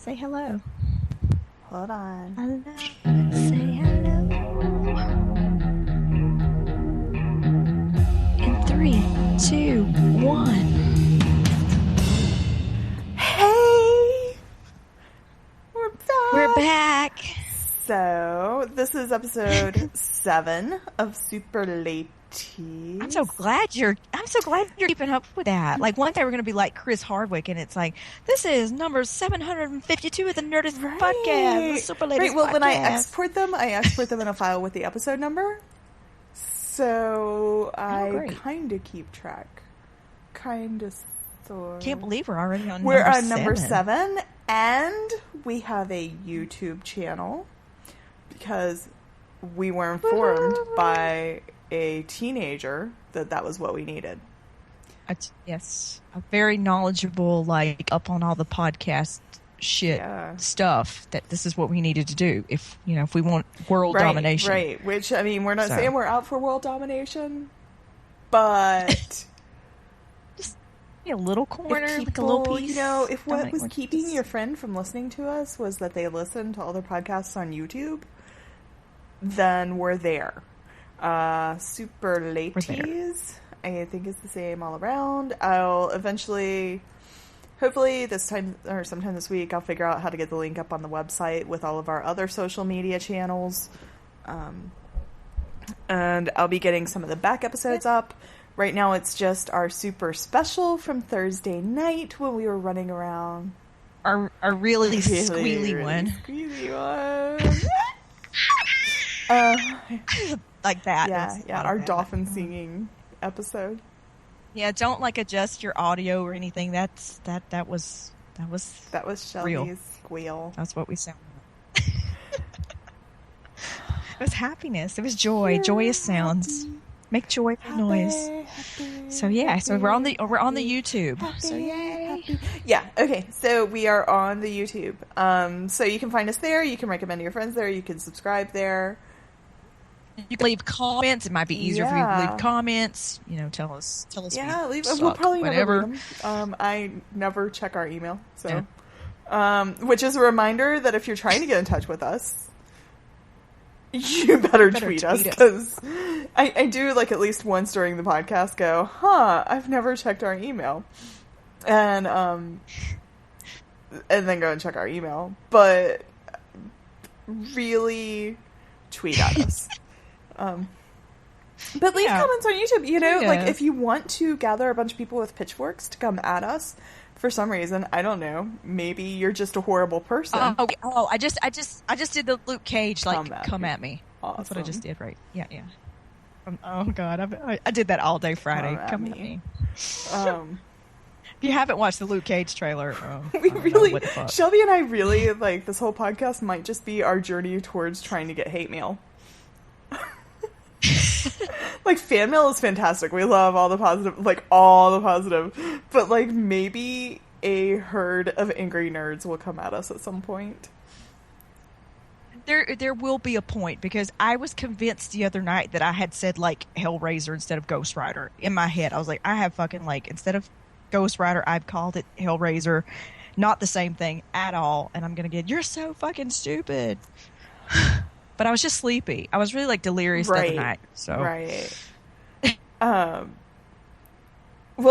Say hello. Hold on. Hello. Say hello. In 3, 2, 1. Hey! We're back! We're back! So, this is episode 7 of Superlaties. I'm so glad you're keeping up with that. Like, one day we're going to be like Chris Hardwick, and it's like, this is number 752 of the Nerdist podcast, the Superlaties Right, well, podcast. when I export them in a file with the episode number. So, I kind of keep track. Kind of, sort of. Can't believe we're already on number 7, and we have a YouTube channel, because we were informed by a teenager that was what we needed. Yes, a very knowledgeable, like, up on all the podcast shit stuff, that this is what we needed to do if we want world domination. Right, which, I mean, we're not saying we're out for world domination, but just a little corner, like a little piece. If what was keeping your friend from listening to us was that they listened to all their podcasts on YouTube, then we're there. Superlaties, I think, is the same all around. I'll eventually, hopefully this time or sometime this week, I'll figure out how to get the link up on the website with all of our other social media channels. And I'll be getting some of the back episodes up. Right now it's just our super special from Thursday night when we were running around. Our really squealy one. Squealy one. Like that. Yeah, our dolphin singing episode. Yeah, don't adjust your audio or anything. That was Shelby's real. squeal. That's what we sound like. It was happiness. It was joy. Joyous sounds. Make joyful noise. So we're on the YouTube. So yay. Yeah, okay. So we are on the YouTube. So you can find us there. You can recommend to your friends there. You can subscribe there. You can leave comments. It might be easier for you to leave comments. Tell us. Yeah, we'll probably whatever. Never read them. I never check our email. So, which is a reminder that if you're trying to get in touch with us, you better tweet us, because I do at least once during the podcast go, I've never checked our email, and then go and check our email, but really tweet at us. But leave comments on YouTube, if you want to gather a bunch of people with pitchforks to come at us for some reason, I don't know, maybe you're just a horrible person. I just did the Luke Cage, come at me. Awesome. That's what I just did, right? Yeah. Oh God, I did that all day Friday. Come at me. If you haven't watched the Luke Cage trailer, Shelby and I really, this whole podcast might just be our journey towards trying to get hate mail. Fan mail is fantastic. We love all the positive, but maybe a herd of angry nerds will come at us at some point. There will be a point, because I was convinced the other night that I had said Hellraiser instead of Ghost Rider. In my head, I was like, I have fucking instead of Ghost Rider, I've called it Hellraiser. Not the same thing at all. And I'm gonna get, you're so fucking stupid. But I was just sleepy. I was really delirious the other night. So right. Well,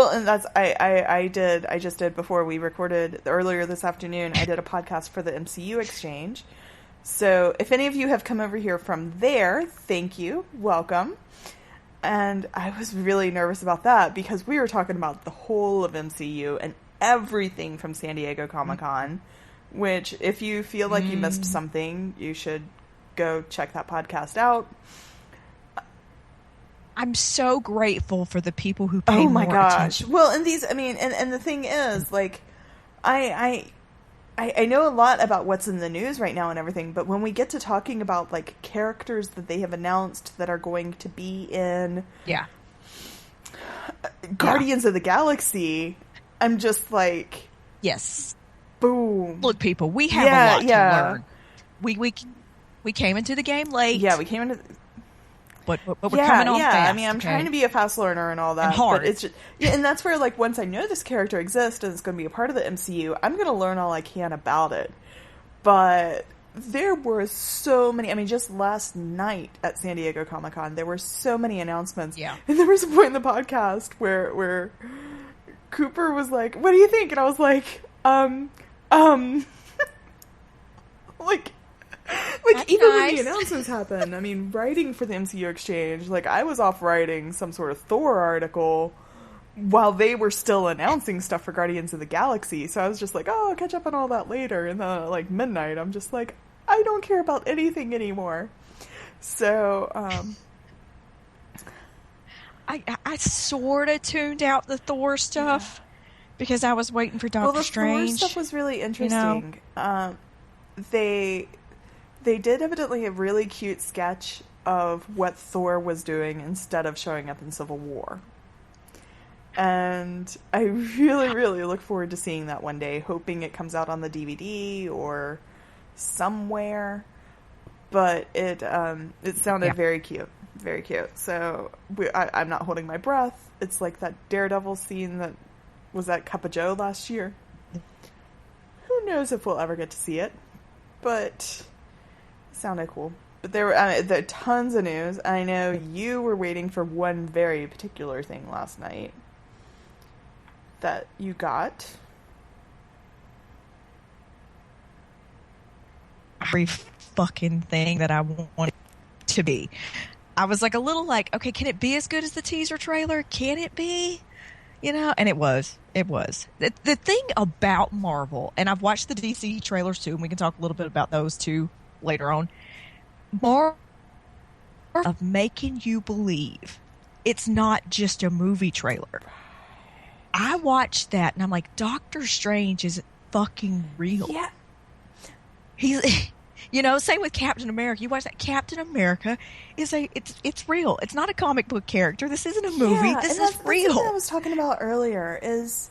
and that's I just did before we recorded earlier this afternoon. I did a podcast for the MCU Exchange. So if any of you have come over here from there, thank you, welcome. And I was really nervous about that, because we were talking about the whole of MCU and everything from San Diego Comic-Con. Which, if you feel like you missed something, you should go check that podcast out. I'm so grateful for the people who pay more attention. Well, and these, and the thing is, I know a lot about what's in the news right now and everything, but when we get to talking about, characters that they have announced that are going to be in Guardians of the Galaxy, I'm just yes. Boom. Look, people, we have a lot to learn. We came into the game late. Yeah, we came into... but we're coming on fast. I mean, I'm trying to be a fast learner and all that. And hard. But it's just, and that's where, like, once I know this character exists and it's going to be a part of the MCU, I'm going to learn all I can about it. But there were so many, I mean, just last night at San Diego Comic-Con, there were so many announcements. Yeah. And there was a point in the podcast where Cooper was like, what do you think? And I was like, like That's even nice. when the announcements happened, I mean, writing for the MCU Exchange, like, I was off writing some sort of Thor article while they were still announcing stuff for Guardians of the Galaxy. So I was just like, oh, I'll catch up on all that later. And then, like, midnight, I'm just like, I don't care about anything anymore. So, I sort of tuned out the Thor stuff because I was waiting for Doctor Strange. Well, the Thor stuff was really interesting. You know? They did evidently a really cute sketch of what Thor was doing instead of showing up in Civil War. And I really, really look forward to seeing that one day, hoping it comes out on the DVD or somewhere. But it sounded very cute. Very cute. So I'm not holding my breath. It's like that Daredevil scene that was at Cup of Joe last year. Who knows if we'll ever get to see it. But it sounded cool. But there were tons of news. I know you were waiting for one very particular thing last night that you got. Every fucking thing that I wanted to be. I was like a little like, okay, can it be as good as the teaser trailer? Can it be? You know, and it was. It was. The thing about Marvel, and I've watched the DC trailers too, and we can talk a little bit about those too later on. Marvel of making you believe it's not just a movie trailer. I watched that and I'm like, Doctor Strange is fucking real. Yeah. He's, you know, same with Captain America. You watch that, Captain America it's real. It's not a comic book character. This isn't a movie. Yeah, this is that's real. what I was talking about earlier is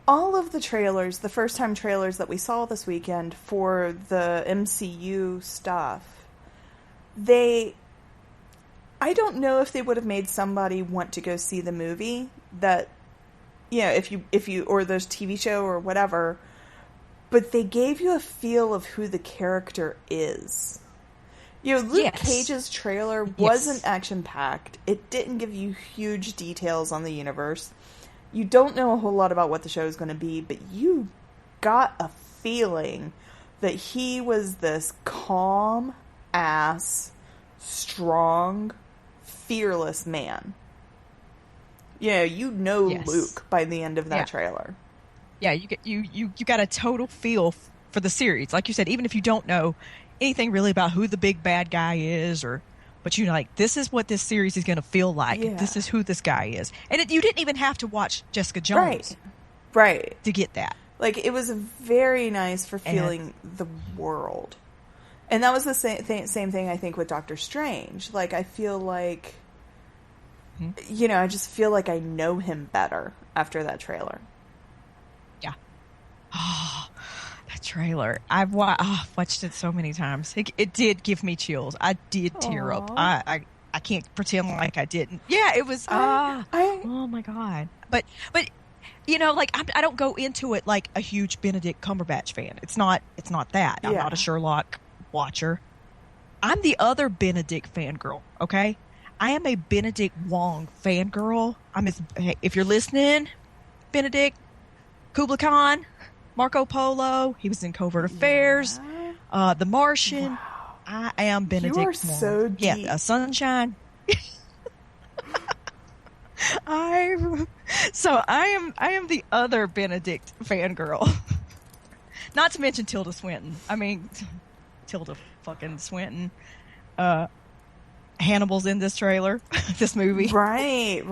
all of the trailers, the first time trailers that we saw this weekend for the MCU stuff, I don't know if they would have made somebody want to go see the movie that, you know, if you, or there's TV show or whatever, but they gave you a feel of who the character is. You know, Luke Cage's trailer wasn't action-packed. It didn't give you huge details on the universe. You don't know a whole lot about what the show is going to be, but you got a feeling that he was this calm-ass, strong, fearless man. Yeah, you know Luke by the end of that trailer. Yeah, you got a total feel for the series. Like you said, even if you don't know anything really about who the big bad guy is, but you're like, this is what this series is going to feel like. Yeah. This is who this guy is. And you didn't even have to watch Jessica Jones. Right. To get that. Like, it was very nice for feeling the world. And that was the same thing, I think, with Doctor Strange. Like, I feel like, you know, I just feel like I know him better after that trailer. Yeah. Oh, that trailer. I've watched it so many times. It did give me chills. I did tear up. I can't pretend like I didn't. Yeah, it was, oh my God. But, you know, like, I don't go into it like a huge Benedict Cumberbatch fan. It's not that. I'm not a Sherlock watcher. I'm the other Benedict fangirl, okay? I am a Benedict Wong fangirl. If you're listening, Benedict, Kubla Khan, Marco Polo, he was in Covert Affairs, The Martian. Wow. I am Benedict Wong. You are so deep. Yeah, Sunshine. I am the other Benedict fangirl. Not to mention Tilda Swinton. I mean, Tilda fucking Swinton. Hannibal's in this trailer, this movie. Right.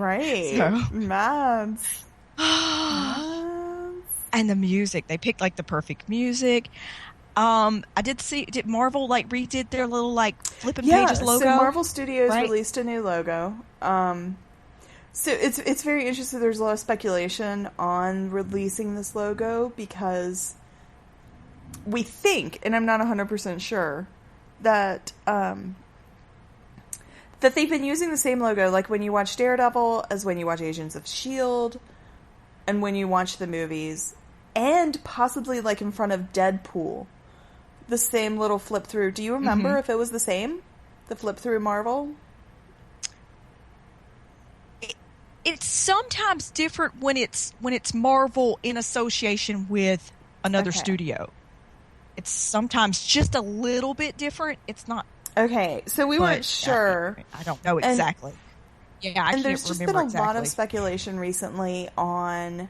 So. Mads. And the music, they picked like the perfect music. I did Marvel like redid their little like flipping pages logo? So Marvel Studios released a new logo. So it's very interesting. There's a lot of speculation on releasing this logo because we think, and I'm not 100% sure, that that they've been using the same logo, like when you watch Daredevil, as when you watch Agents of S.H.I.E.L.D., and when you watch the movies, and possibly like in front of Deadpool, the same little flip through. Do you remember if it was the same? The flip through Marvel? It's sometimes different when it's Marvel in association with another studio. It's sometimes just a little bit different. It's not. Okay, so we weren't sure. I don't know exactly. And there's just been a lot of speculation recently on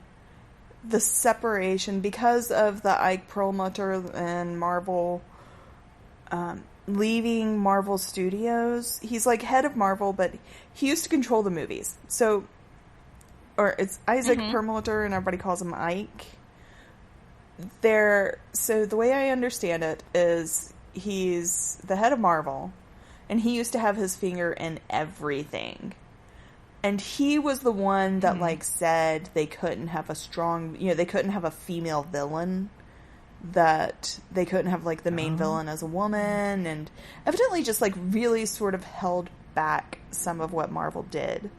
the separation because of the Ike Perlmutter and Marvel leaving Marvel Studios. He's like head of Marvel, but he used to control the movies. So, or it's Isaac Perlmutter, and everybody calls him Ike. So the way I understand it is he's the head of Marvel, and he used to have his finger in everything. And he was the one that, like, said they couldn't have a strong, they couldn't have a female villain, that they couldn't have, like, the main villain as a woman, and evidently just, like, really sort of held back some of what Marvel did.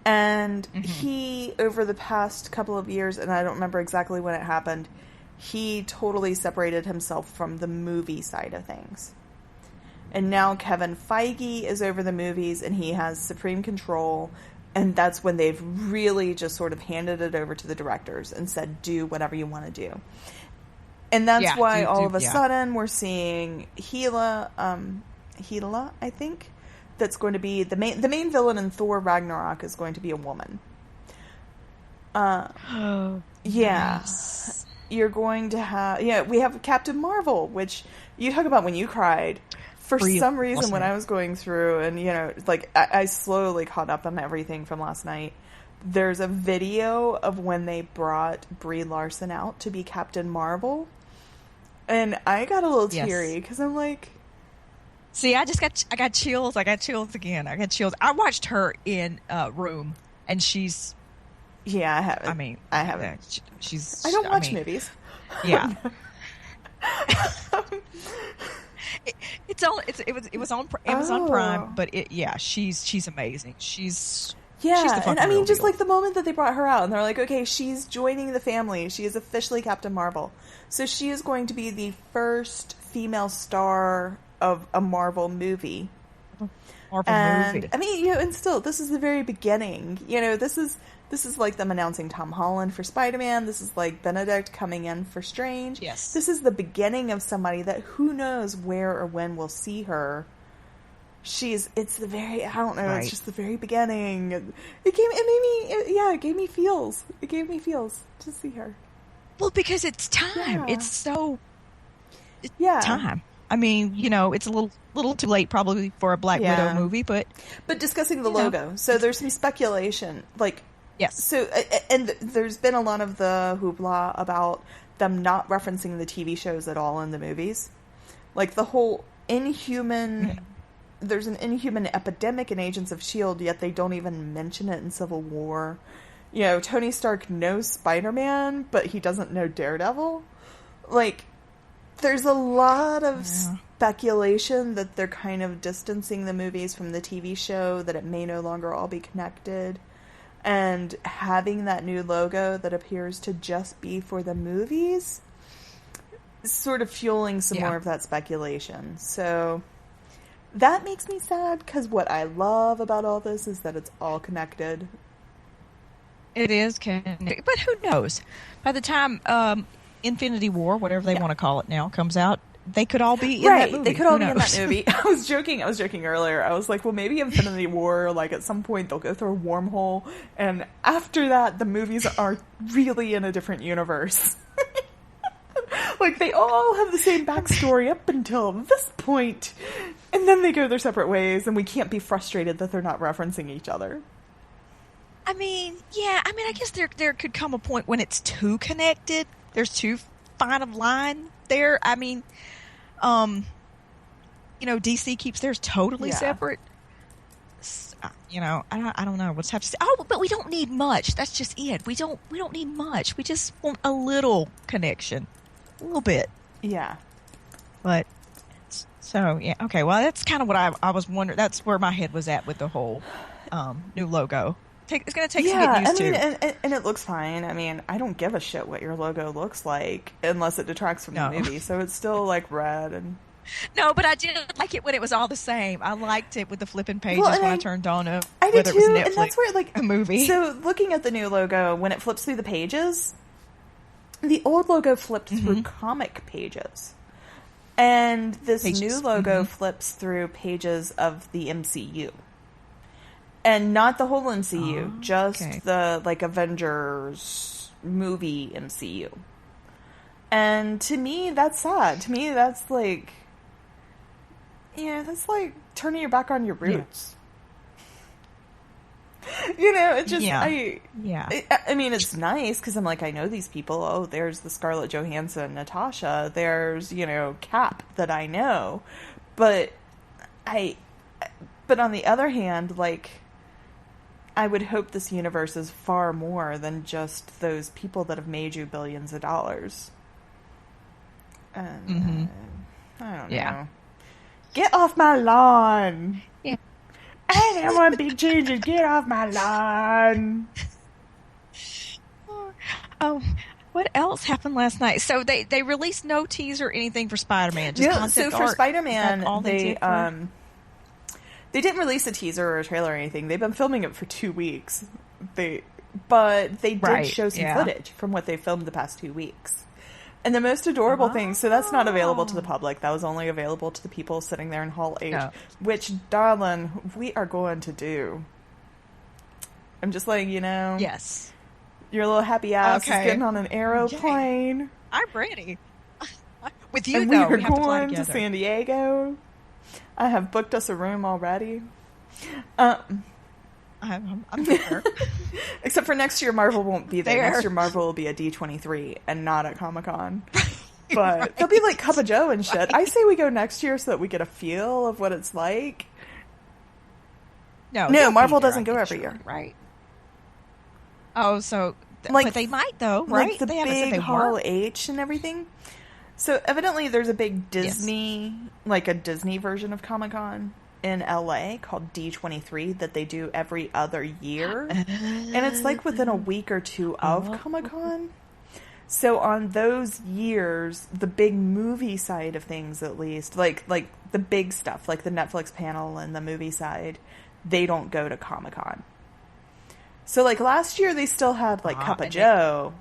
And he, over the past couple of years, and I don't remember exactly when it happened, he totally separated himself from the movie side of things. And now Kevin Feige is over the movies, and he has supreme control, and that's when they've really just sort of handed it over to the directors and said, do whatever you want to do. And that's why all of a sudden we're seeing Hela, I think, that's going to be the main villain in Thor Ragnarok is going to be a woman. Nice. You're going to have, we have Captain Marvel, which you talk about when you cried. For some reason, when I was going through and, like, I slowly caught up on everything from last night, there's a video of when they brought Brie Larson out to be Captain Marvel. And I got a little teary because I'm like... See, I got chills. I got chills again. I got chills. I watched her in Room, and she's... Yeah, I haven't. I mean... I haven't. She's... I don't watch movies. Yeah. It was on Amazon Prime, but she's amazing. She's the and I mean, just like the moment that they brought her out, and they're like, okay, she's joining the family. She is officially Captain Marvel, so she is going to be the first female star of a Marvel movie. I mean, and still, this is the very beginning. This is like them announcing Tom Holland for Spider-Man. This is like Benedict coming in for Strange. Yes. This is the beginning of somebody that who knows where or when we'll see her. It's the very, I don't know, right. It's just the very beginning. It gave me feels. It gave me feels to see her. Well, because it's time. Yeah. It's time. I mean, it's a little too late probably for a Black Widow movie, but discussing the logo. So there's some speculation, like, yes. So, and there's been a lot of the hoopla about them not referencing the TV shows at all in the movies. Like the whole Inhuman, there's an Inhuman epidemic in Agents of S.H.I.E.L.D., yet they don't even mention it in Civil War. Tony Stark knows Spider-Man, but he doesn't know Daredevil. Like, there's a lot of speculation that they're kind of distancing the movies from the TV show, that it may no longer all be connected. And having that new logo that appears to just be for the movies is sort of fueling some more of that speculation. So that makes me sad, because what I love about all this is that it's all connected. It is connected. But who knows? By the time Infinity War, whatever they want to call it now, comes out, they could all be in that movie. They could all be in that movie. I was joking earlier. I was like, well, maybe Infinity War, like, at some point they'll go through a wormhole, and after that, the movies are really in a different universe. Like, they all have the same backstory up until this point, and then they go their separate ways, and we can't be frustrated that they're not referencing each other. I mean, I guess there could come a point when it's too connected. There's too fine of line there. I mean, DC keeps theirs totally separate. I don't know. We'll just have to say. Oh, but we don't need much. That's just it. We don't need much. We just want a little connection, a little bit. Yeah. But So yeah, okay. Well, that's kind of what I was wondering. That's where my head was at with the whole new logo. It's going to take some getting Yeah, I used mean, to. and it looks fine. I mean, I don't give a shit what your logo looks like unless it detracts from the No, movie. So it's still like red and no, but I did like it when it was all the same. I liked it with the flipping well, pages and when I turned on it, I did whether it was too. And Netflix, that's where like a movie. so looking at the new logo when it flips through the pages, the old logo flipped through comic pages. And this new logo flips through pages of the MCU. And not the whole MCU, just the like Avengers movie MCU. And to me, that's sad. To me, that's like, that's like turning your back on your roots. Yeah. It just, I mean, it's nice because I'm like, I know these people. Oh, there's the Scarlett Johansson, Natasha. There's, Cap that I know. But on the other hand, like, I would hope this universe is far more than just those people that have made you billions of dollars. And I don't know. Get off my lawn! Yeah. I don't want big changes. Get off my lawn! Oh, what else happened last night? So they released no teaser or anything for Spider-Man. Just concept so for art. Spider-Man, they didn't release a teaser or a trailer or anything. They've been filming it for 2 weeks. But they did show some footage from what they filmed the past 2 weeks. And the most adorable thing, so that's not available to the public. That was only available to the people sitting there in Hall H, which, darling, we are going to do. I'm just letting you know. Yes. Your little happy ass is getting on an aeroplane. Yay. I'm ready. With you, and though. We are going to San Diego. I have booked us a room already. I'm there. Except for next year, Marvel won't be there. Next year, Marvel will be at D23 and not at Comic-Con. But they'll be like Cup of Joe and shit. Right. I say we go next year so that we get a feel of what it's like. No, Marvel doesn't go every year. Right. Oh, so... but they might, though, right? Like the big Hall H and everything. So evidently there's a big Disney, like a Disney version of Comic-Con in LA called D23 that they do every other year. And it's like within a week or two of Comic-Con. So on those years, the big movie side of things, at least, like the big stuff, like the Netflix panel and the movie side, they don't go to Comic-Con. So like last year they still had like Cup of Joe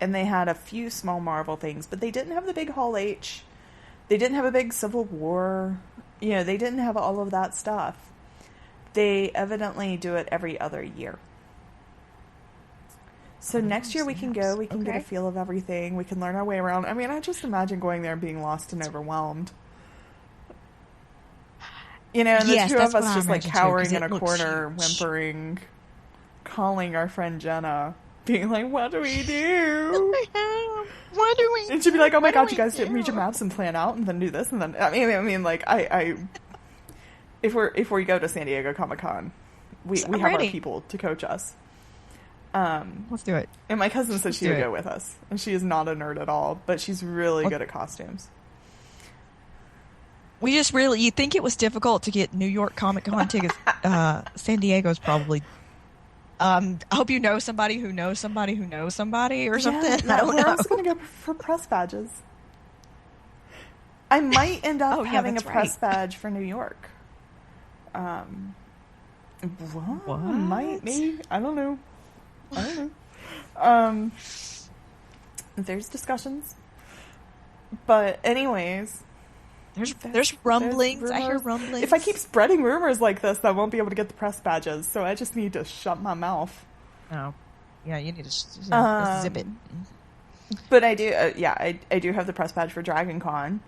and they had a few small Marvel things, but they didn't have the big Hall H. They didn't have a big Civil War. They didn't have all of that stuff. They evidently do it every other year. So next year we can go. We can get a feel of everything. We can learn our way around. I mean, I just imagine going there and being lost and overwhelmed. And the two of us just like cowering in a corner, whimpering, calling our friend Jenna, being like, what do we do? What do we And she'd be like, oh my god, you guys didn't read your maps and plan out and then do this and then... I mean, like, if we go to San Diego Comic-Con, we have our people to coach us. Let's do it. And my cousin said she would go with us. And she is not a nerd at all, but she's really good at costumes. You think it was difficult to get New York Comic-Con tickets? San Diego's probably... I hope you know somebody who knows somebody who knows somebody or something. I don't know. We're also going to go for press badges. I might end up having a press badge for New York. What? Might, maybe. I don't know. There's discussions. But anyways... There's rumblings. I hear rumblings. If I keep spreading rumors like this, I won't be able to get the press badges. So I just need to shut my mouth. Oh, yeah, you need to zip it. But I do, I do have the press badge for Dragon Con.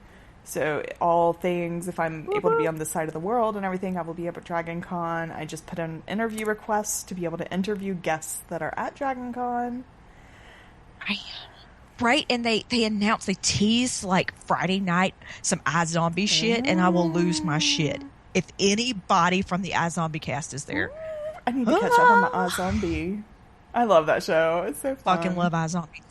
So all things, if I'm able to be on this side of the world and everything, I will be up at Dragon Con. I just put in interview requests to be able to interview guests that are at Dragon Con. Right, and they announced, they teased like Friday night some iZombie shit, and I will lose my shit if anybody from the iZombie cast is there. I need to catch up on my iZombie. I love that show. It's so fun. Fucking love iZombie.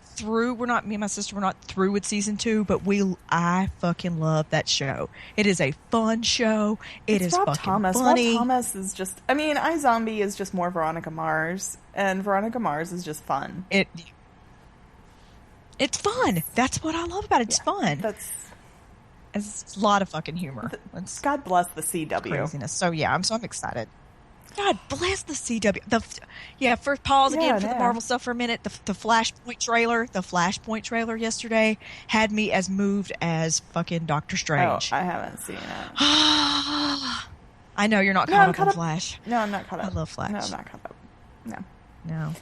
through. We're not, me and my sister, we're not through with season 2, but I fucking love that show. It is a fun show. It's Rob fucking Thomas. funny. Rob Thomas is just, I mean, iZombie is just more Veronica Mars, and Veronica Mars is just fun. It's fun. That's what I love about it. It's fun. It's a lot of fucking humor. God bless the CW. Craziness. So yeah, I'm excited. God bless the CW. First pause again for the Marvel stuff for a minute. The Flashpoint trailer yesterday had me as moved as fucking Doctor Strange. Oh, I haven't seen it. I know you're not caught up on Flash. No, I'm not caught up. I love Flash. No, I'm not caught up. No.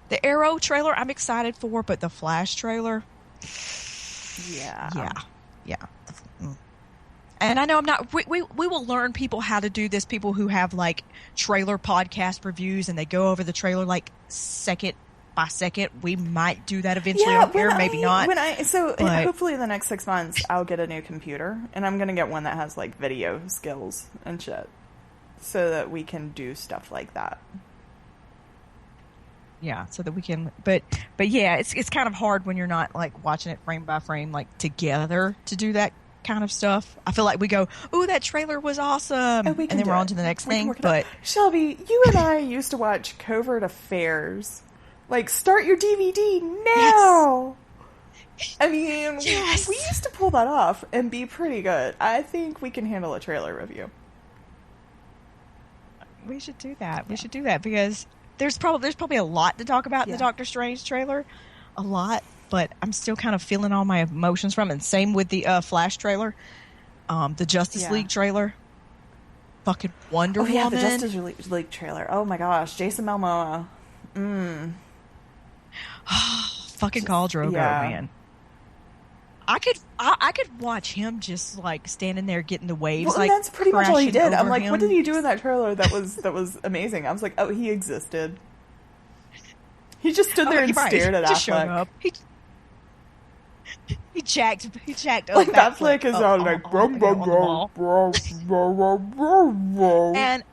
The Arrow trailer I'm excited for, but the Flash trailer, yeah. And I know I'm not. We will learn people how to do this. People who have like trailer podcast reviews and they go over the trailer like second by second. We might do that eventually on here, maybe not. Hopefully in the next 6 months I'll get a new computer and I'm gonna get one that has like video skills and shit, so that we can do stuff like that. Yeah, so that we can, but yeah, it's kind of hard when you're not like watching it frame by frame like together to do that kind of stuff. I feel like we go, "Ooh, that trailer was awesome," and then we're on to the next thing. But Shelby, you and I used to watch Covert Affairs. Like, start your DVD now. Yes. I mean, we used to pull that off and be pretty good. I think we can handle a trailer review. We should do that. We should do that because there's probably a lot to talk about in the Doctor Strange trailer, a lot, but I'm still kind of feeling all my emotions from it. And same with the Flash trailer, the Justice League trailer, fucking Wonder Woman. The Justice League trailer. Oh my gosh, Jason Momoa. Fucking Khal Drogo, man. I could watch him just like standing there getting the waves. Well, like that's pretty much all he did. I'm like, him. What did he do in that trailer that was amazing? I was like, oh, he existed. He just stood there and stared at Affleck. Showed up. He jacked. Like Affleck is all like, and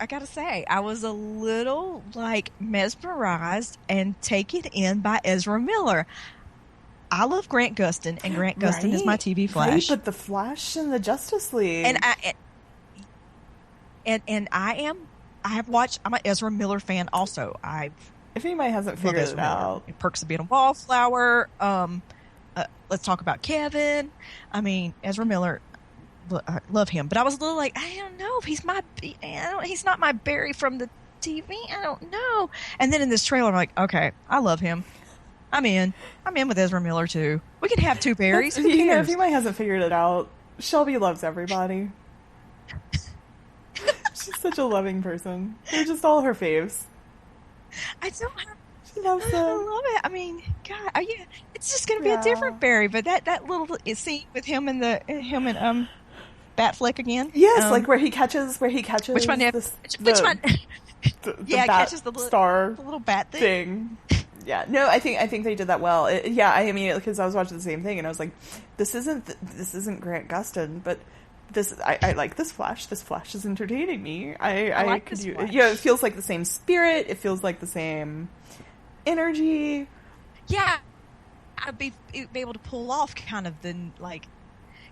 I gotta say, I was a little like mesmerized and taken in by Ezra Miller. I love Grant Gustin, and Grant Gustin is my TV Flash. Right, but the Flash and the Justice League, and I'm an Ezra Miller fan also. If anybody hasn't figured it out, Perks of Being a Wallflower. Let's talk about Kevin. I mean, Ezra Miller, I love him, but I was a little like, I don't know if he's not my Barry from the TV. I don't know. And then in this trailer, I'm like, okay, I love him. I'm in with Ezra Miller too. We can have two Barrys. Who cares? You know, if anybody hasn't figured it out, Shelby loves everybody. She's such a loving person. They're just all her faves. She loves them. I love it. I mean, God, yeah, it's just gonna be a different Barry. But that little scene with him and Batfleck again. Yes, like where he catches. Which one? Which one? Catches the little bat thing. Yeah, no, I think they did that well. I mean, because I was watching the same thing and I was like, this isn't Grant Gustin, but I like this Flash. This Flash is entertaining me. I like this Flash. Yeah, it feels like the same spirit. It feels like the same energy. Yeah, I'd be able to pull off kind of the like,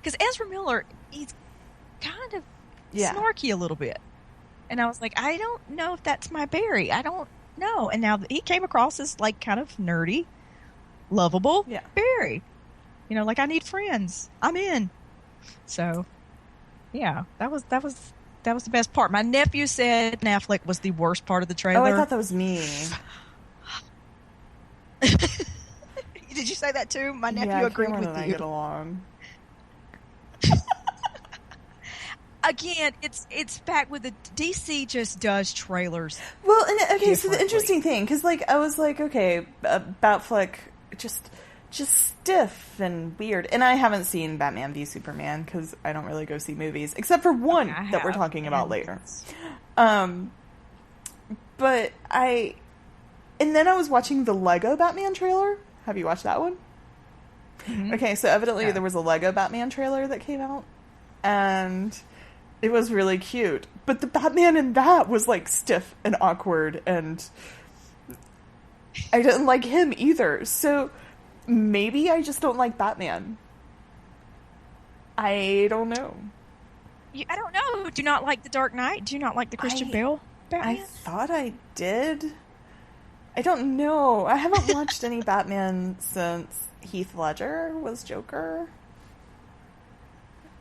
because Ezra Miller, he's kind of snarky a little bit, and I was like, I don't know if that's my Barry. I don't know. And now he came across as like kind of nerdy, lovable Barry. You know, like I need friends. I'm in. So, yeah, that was the best part. My nephew said Affleck was the worst part of the trailer. Oh, I thought that was me. Did you say that too? My nephew agreed with you. I get along. Again, it's back with the DC just does trailers. Well, and okay, so the interesting thing, because like I was like, okay, Batfleck just stiff and weird, and I haven't seen Batman v Superman because I don't really go see movies except for one that we're talking about later. And then I was watching the Lego Batman trailer. Have you watched that one? Mm-hmm. Okay, so evidently there was a Lego Batman trailer that came out, and it was really cute. But the Batman in that was like stiff and awkward, and I didn't like him either. So maybe I just don't like Batman. I don't know. I don't know. Do you not like The Dark Knight? Do you not like the Christian Bale Batman? I thought I did. I don't know. I haven't watched any Batman since Heath Ledger was Joker.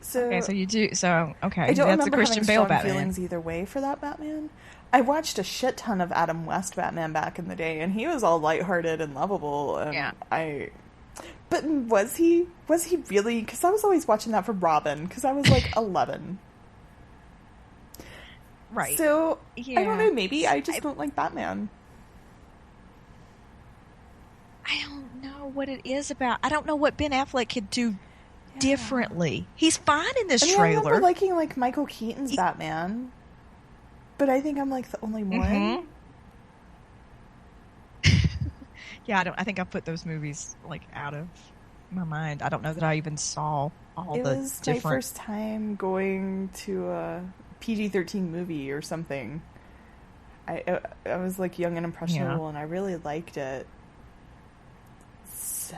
So okay, so you do. So okay, I don't that's remember the Christian having Bale strong Batman. feelings either way for that Batman. I watched a shit ton of Adam West Batman back in the day, and he was all lighthearted and lovable. And Yeah. But was he really? Because I was always watching that for Robin, because I was like 11. Right. So Yeah. I don't know. Maybe I just don't like Batman. I don't know what it is about. I don't know what Ben Affleck could do differently. He's fine in this trailer. I remember liking like Michael Keaton's Batman, but I think I'm like the only one. Yeah, I think I put those movies like out of my mind. I don't know that I even saw all It the was different. my first time going to a PG-13 movie or something. I was like young and impressionable, and I really liked it. So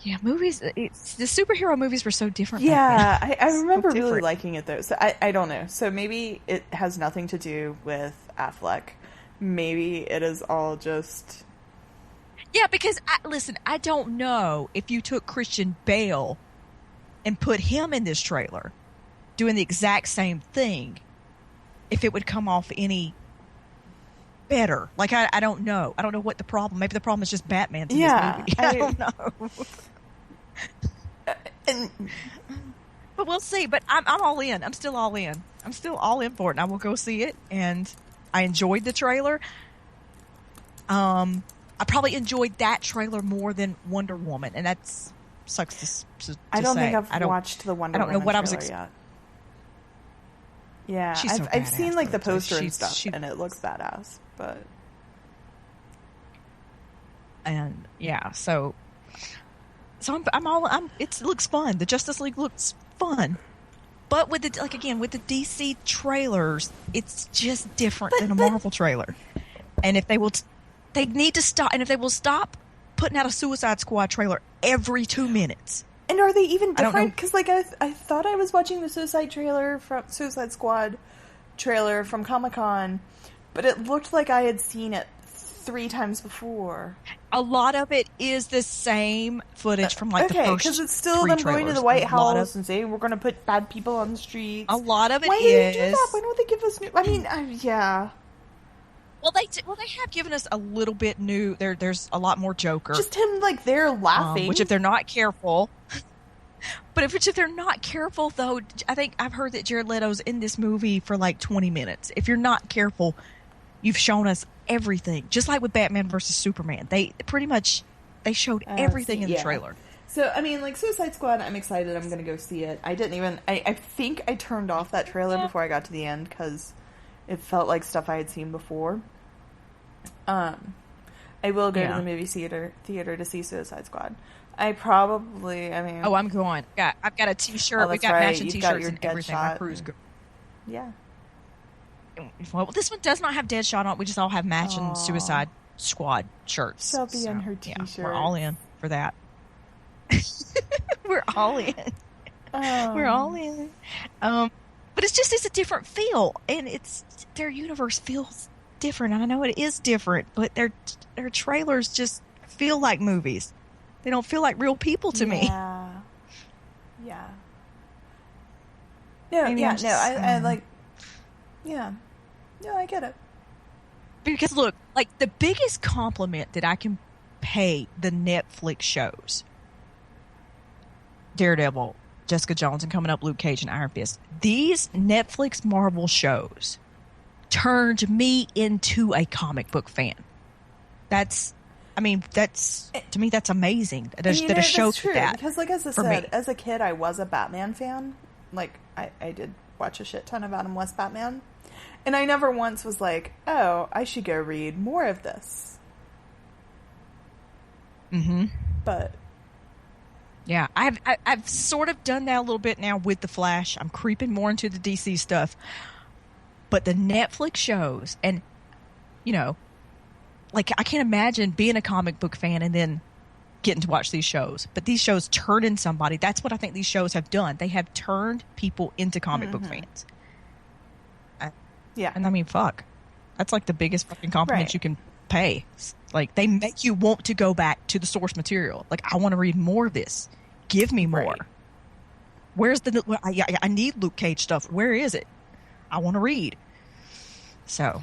Yeah, movies. The superhero movies were so different. yeah, back then. I remember So really different. liking it though. So I don't know. So maybe it has nothing to do with Affleck. Maybe it is all just. Yeah, because listen, I don't know if you took Christian Bale and put him in this trailer doing the exact same thing, if it would come off any better. Like, I don't know. I don't know what the problem. Maybe the problem is just Batman's in this movie. I don't know. But we'll see. But I'm all in. I'm still all in. I'm still all in for it, and I will go see it. And I enjoyed the trailer. I probably enjoyed that trailer more than Wonder Woman, and that sucks to I don't say. think I've watched the Wonder Woman I don't know what I was yet. Yeah, She's so I've seen like the though, poster and she's- stuff, she- and it looks badass. But and yeah, so it looks fun. The Justice League looks fun, but with the DC trailers, it's just different than a Marvel trailer. And if they need to stop. And if they will stop putting out a Suicide Squad trailer every 2 minutes. and are they even I don't know. different? Because like I thought I was watching the Suicide Squad trailer from Comic-Con, but it looked like I had seen it 3 times before. A lot of it is the same footage from the first because it's still 3 them going to the trailers. White A lot House of- and saying we're going to put bad people on the streets. A lot of it Why do they do is. that? Why don't they give us new? I mean, yeah. Well, they have given us a little bit new. There's a lot more Joker. Just him like there laughing. Which if they're not careful. But if they're not careful, though, I think I've heard that Jared Leto's in this movie for like 20 minutes. If you're not careful, you've shown us everything. Just like with Batman versus Superman. They pretty much, they showed everything in the trailer. So, I mean, like, Suicide Squad, I'm excited. I'm going to go see it. I think I turned off that trailer before I got to the end because it felt like stuff I had seen before. I will go to the movie theater to see Suicide Squad. I'm going. I've got a T-shirt. Oh, We that's got right. matching You've got T-shirts your and everything. My Deadshot crew's and- good. Yeah. Well, this one does not have Deadshot on. We just all have matching Aw. Suicide Squad shirts. Shelby and her yeah, T-shirt. we're all in for that. We're all in. Oh. We're all in. But it's a different feel, and their universe feels different. And I know it is different, but their trailers just feel like movies. They don't feel like real people to me. Yeah. Yeah. No, Maybe yeah, I'm no, just- I like, yeah. No, I get it. Because look, like the biggest compliment that I can pay the Netflix shows, Daredevil, Jessica Jones, and coming up Luke Cage and Iron Fist, these Netflix Marvel shows turned me into a comic book fan. To me, that's amazing. That a show that's true, did that. because, like, as I for said, me. as a kid, I was a Batman fan. Like, I did watch a shit ton of Adam West Batman. And I never once was like, oh, I should go read more of this. Mm-hmm. But Yeah, I've sort of done that a little bit now with the Flash. I'm creeping more into the DC stuff, but the Netflix shows, and like, I can't imagine being a comic book fan and then getting to watch these shows. But these shows turn in somebody. That's what I think these shows have done. They have turned people into comic book fans. Yeah. And I mean, fuck. That's like the biggest fucking compliment you can pay. Like, they make you want to go back to the source material. Like, I want to read more of this. Give me more. Right. Where's the... I need Luke Cage stuff. Where is it? I want to read. So...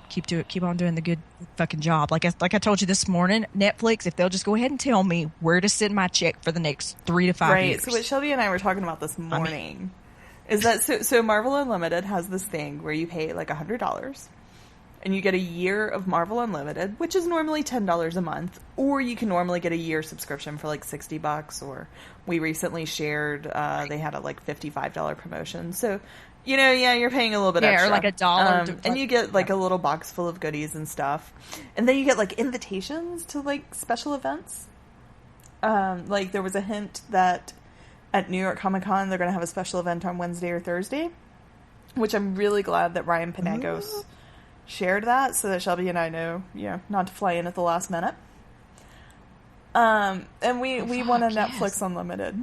Keep on doing the good fucking job. Like I told you this morning, Netflix, if they'll just go ahead and tell me where to send my check for the next 3 to 5 years. So what Shelby and I were talking about this morning is that so Marvel Unlimited has this thing where you pay like $100 and you get a year of Marvel Unlimited, which is normally $10 a month, or you can normally get a year subscription for like $60, or we recently shared they had a like $55 promotion. So you know, you're paying a little bit extra. Or like $1. And you get like a little box full of goodies and stuff. And then you get like invitations to like special events. Like there was a hint that at New York Comic Con they're going to have a special event on Wednesday or Thursday, which I'm really glad that Ryan Penagos shared that so that Shelby and I know, not to fly in at the last minute. And we want a Netflix Unlimited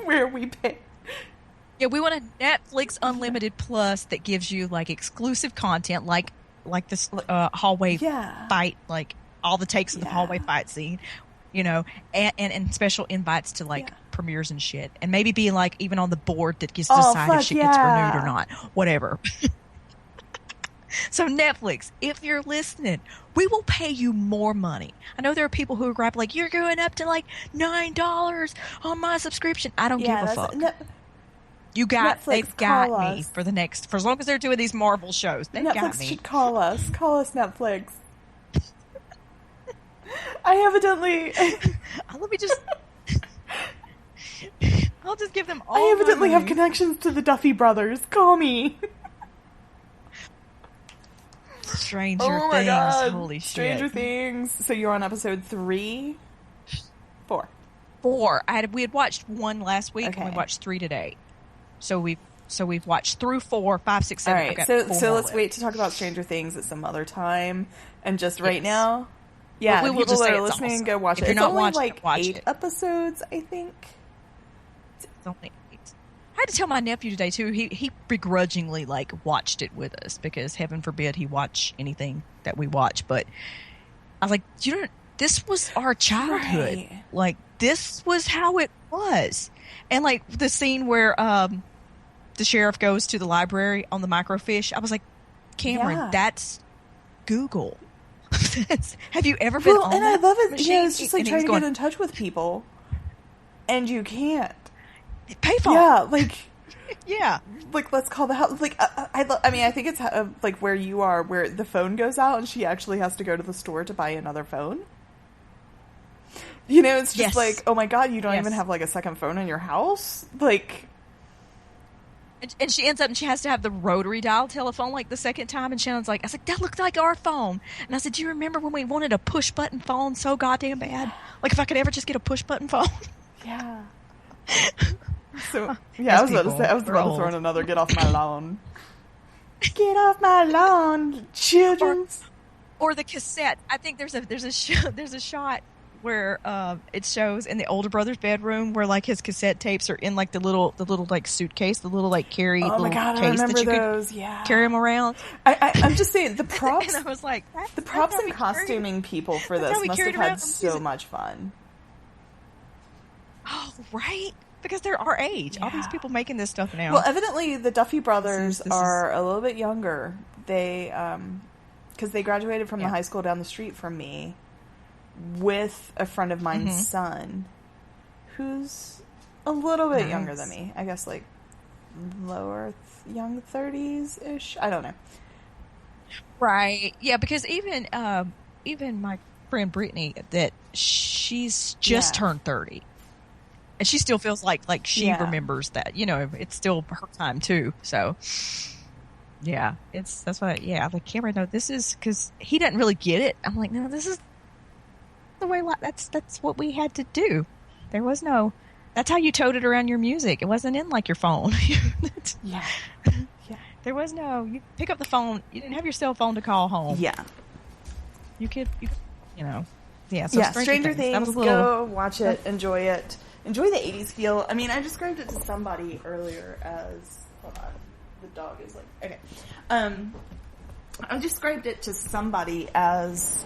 where we pay. Yeah, we want a Netflix Unlimited Plus that gives you like exclusive content, like this hallway fight, like all the takes of the hallway fight scene, and special invites to like premieres and shit, and maybe being like even on the board that gets to decide if shit gets renewed or not, whatever. So Netflix, if you're listening, we will pay you more money. I know there are people who are grabbing like, you're going up to like $9 on my subscription. I don't give a fuck. They've got me for as long as they're doing these Marvel shows. They've got me. Netflix should call us. Call us, Netflix. I evidently... Let me just... I'll just give them all I evidently have connections to the Duffy brothers. Call me. Stranger Things. God. Holy shit. Stranger Things. So you're on episode 3? 4. 4. We had watched 1 last week, and we watched 3 today. So we've watched through 4, 5, 6, 7. All right, so let's wait to talk about Stranger Things at some other time. And just right now, we will people just that are listening, go watch it. It's only like 8 episodes, I think. It's only 8. I had to tell my nephew today too. He begrudgingly like watched it with us because heaven forbid he watch anything that we watch. But I was like, this was our childhood. Right. Like this was how it was. And like the scene where the sheriff goes to the library on the microfiche, I was like, Cameron, that's Google. Have you ever been on that? And I love it. Machine? Yeah, it's just like trying to get in touch with people, and you can't. Payphone. Yeah, like like let's call the house. Like I mean, I think it's like where you are, where the phone goes out, and she actually has to go to the store to buy another phone. It's just like, oh my god, you don't even have like a second phone in your house, like. And she ends up and she has to have the rotary dial telephone like the second time. And Shannon's like, I was like, that looked like our phone. And I said, do you remember when we wanted a push button phone so goddamn bad? Like if I could ever just get a push button phone. Yeah. So I was about to throw in another "Get off my lawn." Get off my lawn, children. Or the cassette. I think there's a shot where it shows in the older brother's bedroom where like his cassette tapes are in like the little like suitcase, the little like carry little case I remember that you those. could carry them around. I'm just saying the props. And I was like, the props and costuming people for this must have had so much fun. Oh, right. Because they're our age. All these people making this stuff now. Well, evidently the Duffy brothers are a little bit younger. They, because they graduated from the high school down the street from me with a friend of mine's son, who's a little bit younger than me. I guess like young 30s-ish. I don't know. Right. Yeah, because even my friend Brittany, that she's just turned 30. And she still feels like she remembers that, it's still her time too. So, that's why. Yeah, like Cameron, no, this is because he doesn't really get it. I'm like, no, this is the way. That's what we had to do. There was no. That's how you toted around your music. It wasn't in like your phone. Yeah. There was no. You pick up the phone. You didn't have your cell phone to call home. Yeah. you know. Yeah, so Stranger Things, That was a little... go watch it, enjoy it. Enjoy the 80s feel. I mean, I described it to somebody earlier as... Hold on. The dog is like... Okay. I described it to somebody as,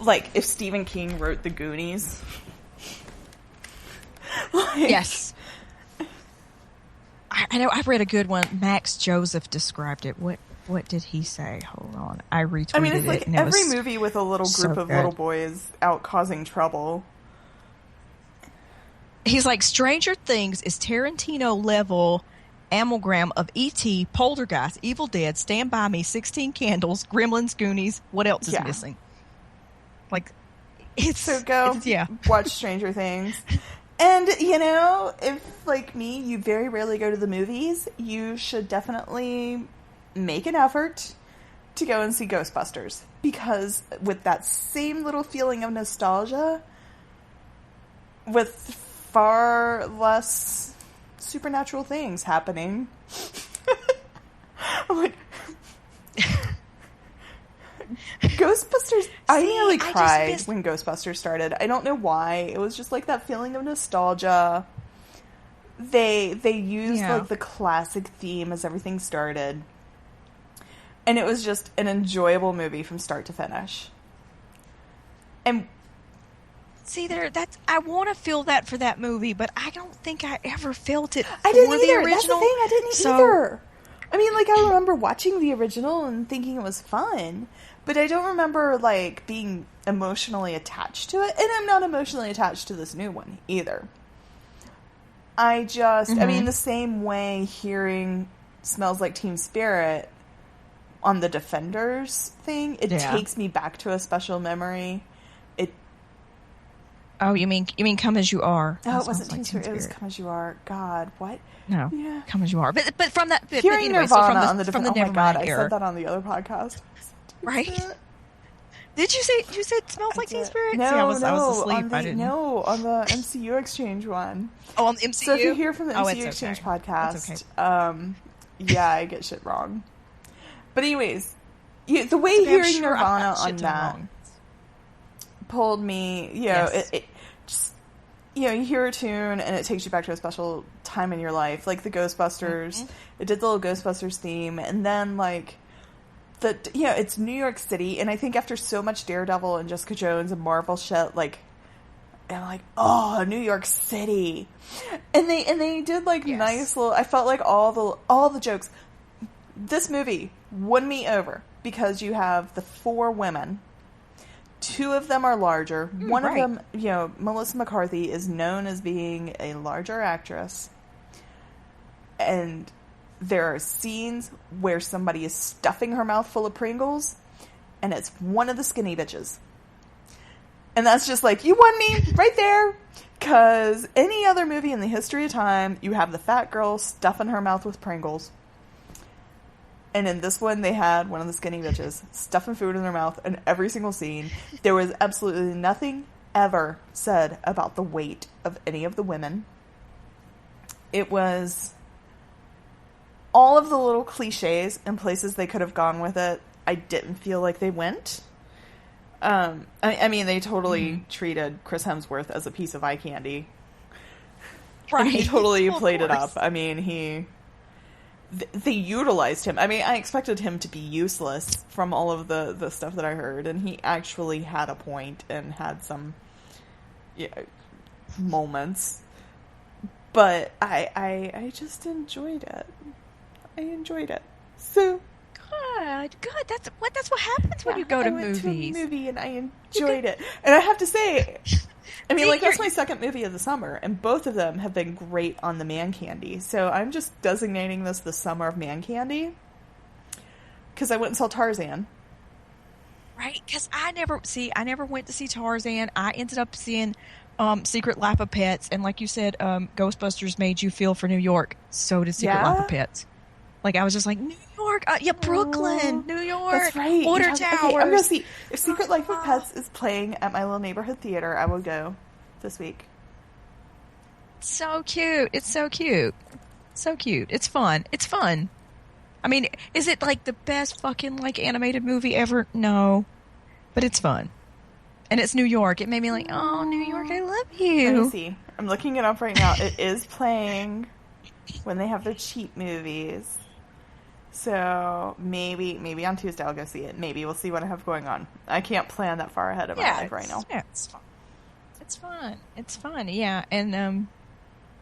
like, if Stephen King wrote The Goonies. Yes. I know, I've read a good one. Max Joseph described it. What did he say? Hold on. I retweeted it. I mean, it's like every movie with a little group of little boys out causing trouble. He's like, Stranger Things is Tarantino level amalgam of E.T., Poltergeist, Evil Dead, Stand By Me, 16 Candles, Gremlins, Goonies. What else is missing? Like, so go watch Stranger Things. And, you know, if, like me, you very rarely go to the movies, you should definitely make an effort to go and see Ghostbusters. Because with that same little feeling of nostalgia, with far less supernatural things happening. I'm like... Ghostbusters, I nearly cried when Ghostbusters started. I don't know why. It was just like that feeling of nostalgia. They used like the classic theme as everything started. And it was just an enjoyable movie from start to finish. And see, I want to feel that for that movie, but I don't think I ever felt it for I didn't the either. original. That's the thing, I didn't either. I mean, like, I remember watching the original and thinking it was fun, but I don't remember, like, being emotionally attached to it. And I'm not emotionally attached to this new one, either. I just, I mean, the same way hearing Smells Like Teen Spirit on the Defenders thing, it takes me back to a special memory. Oh, you mean Come As You Are? Oh, it wasn't Teen Spirit. It was Come As You Are. God, what? No, Come As You Are. But from that, hearing anyway, Nirvana so on the Defenders. Oh my God, I said that on the other podcast. Right? Did you say Smells Like Teen Spirit? No, see, I was asleep. On the MCU Exchange one. Oh, on the MCU. So if you hear from the MCU Exchange podcast, I get shit wrong. But anyways, the way hearing Nirvana on that pulled me, it just, you hear a tune and it takes you back to a special time in your life, like the Ghostbusters. It did the little Ghostbusters theme, and then like it's New York City, and I think after so much Daredevil and Jessica Jones and Marvel shit, like, and like, oh, New York City, and they did like nice little. I felt like all the jokes. This movie won me over because you have the 4 women. 2 of them are larger. One of them, Melissa McCarthy, is known as being a larger actress. And there are scenes where somebody is stuffing her mouth full of Pringles, and it's one of the skinny bitches. And that's just like, you won me right there. Because any other movie in the history of time, you have the fat girl stuffing her mouth with Pringles. And in this one, they had one of the skinny bitches stuffing food in their mouth in every single scene. There was absolutely nothing ever said about the weight of any of the women. It was all of the little cliches and places they could have gone with it. I didn't feel like they went. I mean, they totally treated Chris Hemsworth as a piece of eye candy. Right. And he totally played it up. I mean, they utilized him. I mean, I expected him to be useless from all of the stuff that I heard, and he actually had a point and had some moments. But I just enjoyed it. I enjoyed it. So good. That's what happens when you go to movies. I went to a movie and I enjoyed it. And I have to say, I mean, like, that's my second movie of the summer, and both of them have been great on the man candy. So I'm just designating this the summer of man candy because I went and saw Tarzan. Right? Because I never went to see Tarzan. I ended up seeing Secret Life of Pets, and like you said, Ghostbusters made you feel for New York. So did Secret Life of Pets. Like, I was just like, New York, Brooklyn, New York, that's right. Water Towers. Okay, I'm gonna see if Secret Life of Pets is playing at my little neighborhood theater. I will go this week. So cute! It's so cute, so cute. It's fun. It's fun. I mean, is it like the best fucking like animated movie ever? No, But it's fun. And it's New York. It made me like, oh, New York, I love Let you. me see. I'm looking it up right now. It is playing when they have their cheap movies. So maybe on Tuesday I'll go see it. Maybe we'll see what I have going on. I can't plan that far ahead of my life right now. Yeah, it's fun. It's fun. Yeah, and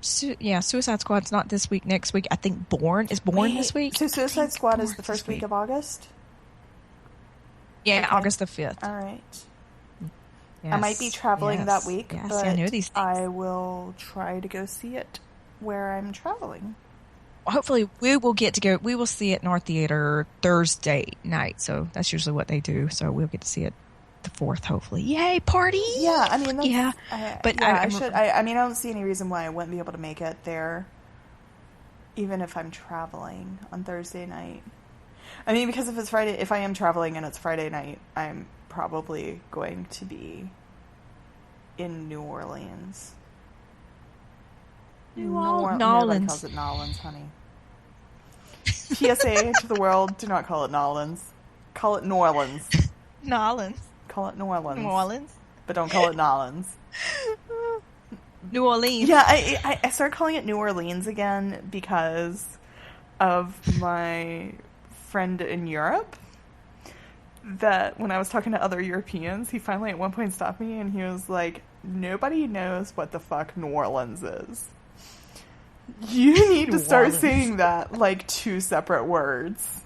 Suicide Squad's not this week. Next week, I think Bourne this week. So Suicide Squad is the first week of August. Yeah, okay. August the 5th. All right. Yes, I might be traveling that week, but I know these things. I will try to go see it where I'm traveling. Hopefully, we will get to go. We will see it in our theater Thursday night. So that's usually what they do. So we'll get to see it the 4th. Hopefully, yay party! Yeah, I mean, I should. I mean, I don't see any reason why I wouldn't be able to make it there, even if I'm traveling on Thursday night. I mean, because if it's Friday, if I am traveling and it's Friday night, I'm probably going to be in New Orleans. Nolans. Nobody calls it Nolans, honey. PSA to the world, do not call it Nolans. Call it New Orleans. Nolans. Call it New Orleans. New Orleans. But don't call it Nolans. New Orleans. Yeah, I started calling it New Orleans again because of my friend in Europe. That when I was talking to other Europeans, he finally at one point stopped me and he was like, nobody knows what the fuck New Orleans is. You need to start saying that like 2 separate words.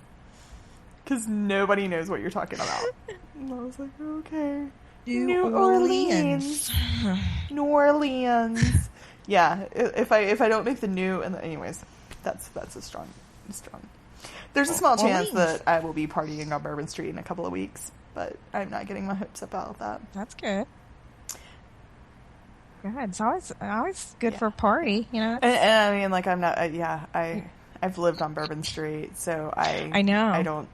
Because nobody knows what you're talking about. And I was like, okay. New Orleans. New Orleans. Yeah, if I don't make the new, and anyways, that's a strong. There's a small chance that I will be partying on Bourbon Street in a couple of weeks, but I'm not getting my hopes up out of that. That's good. Good. It's always good for a party, you know. And I mean, like, I'm not. I've lived on Bourbon Street, so I know. I don't.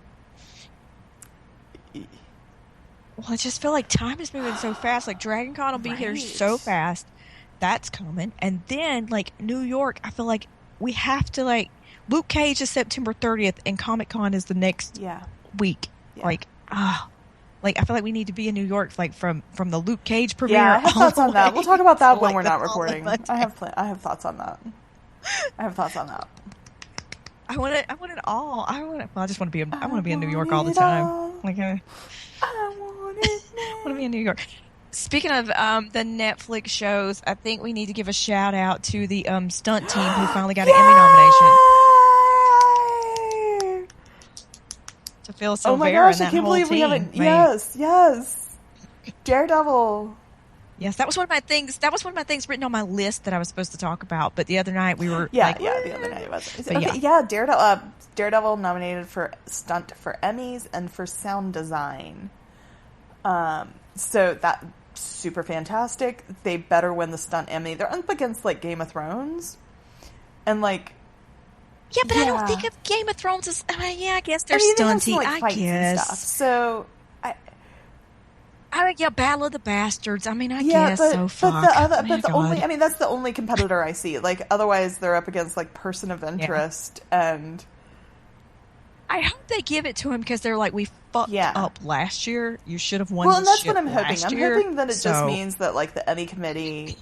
Well, I just feel like time is moving so fast. Like Dragon Con will be here so fast. That's coming, and then like New York, I feel like we have to like. Luke Cage is September 30th, and Comic Con is the next week. Yeah. Like, I feel like we need to be in New York, like from the Luke Cage premiere. Yeah, I have thoughts on that. We'll talk about that when we're not recording. I have thoughts on that. I want it all. I just want to be. I want to be in New York all the time. Like, I want to be in New York. Speaking of the Netflix shows, I think we need to give a shout out to the stunt team who finally got an Emmy nomination. To Phil Silvera. Oh my gosh, I can't believe we haven't. Yes. Daredevil. Yes, that was one of my things. That was one of my things written on my list that I was supposed to talk about. But the other night we were the other night it was. Daredevil nominated for stunt for Emmys and for sound design. So that super fantastic. They better win the stunt Emmy. They're up against like Game of Thrones, and like. Yeah, but I don't think of Game of Thrones as. I guess they're stunty. Like, I guess. Stuff. So, Battle of the Bastards. I mean, I guess so. That's the only competitor I see. Like, otherwise, they're up against like Person of Interest and. I hope they give it to him because they're like, we fucked up last year. You should have won. Well, and that's what I'm hoping. I'm hoping that it just means that like the Emmy committee,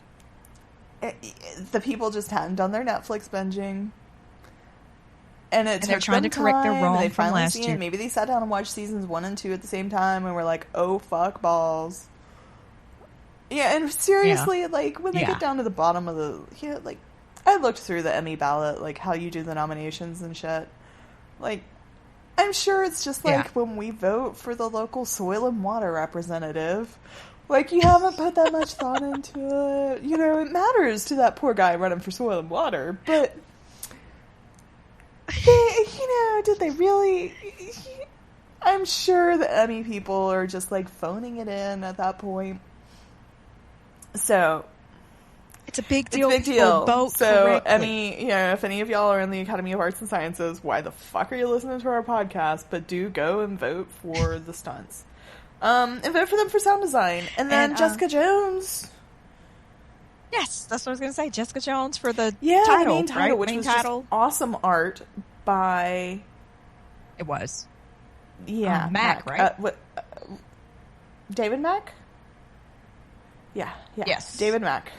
the people just hadn't done their Netflix binging. And they're trying to correct their wrong from last year. Maybe they sat down and watched seasons 1 and 2 at the same time and were like, oh, fuck balls. Yeah, and seriously, like, when they get down to the bottom of the... like, I looked through the Emmy ballot, like, how you do the nominations and shit. Like, I'm sure it's just like when we vote for the local soil and water representative. Like, you haven't put that much thought into it. You know, it matters to that poor guy running for soil and water, but... did they really? I'm sure the Emmy people are just like phoning it in at that point. So it's a big deal. So Emmy, if any of y'all are in the Academy of Arts and Sciences, why the fuck are you listening to our podcast? But do go and vote for the stunts, and vote for them for sound design, and then Jessica Jones. Yes, that's what I was going to say. Jessica Jones for the title, main title, right? Which main was title. Just awesome art by... It was. Yeah. Mac, right? David Mack? Yeah. Yes. David Mack.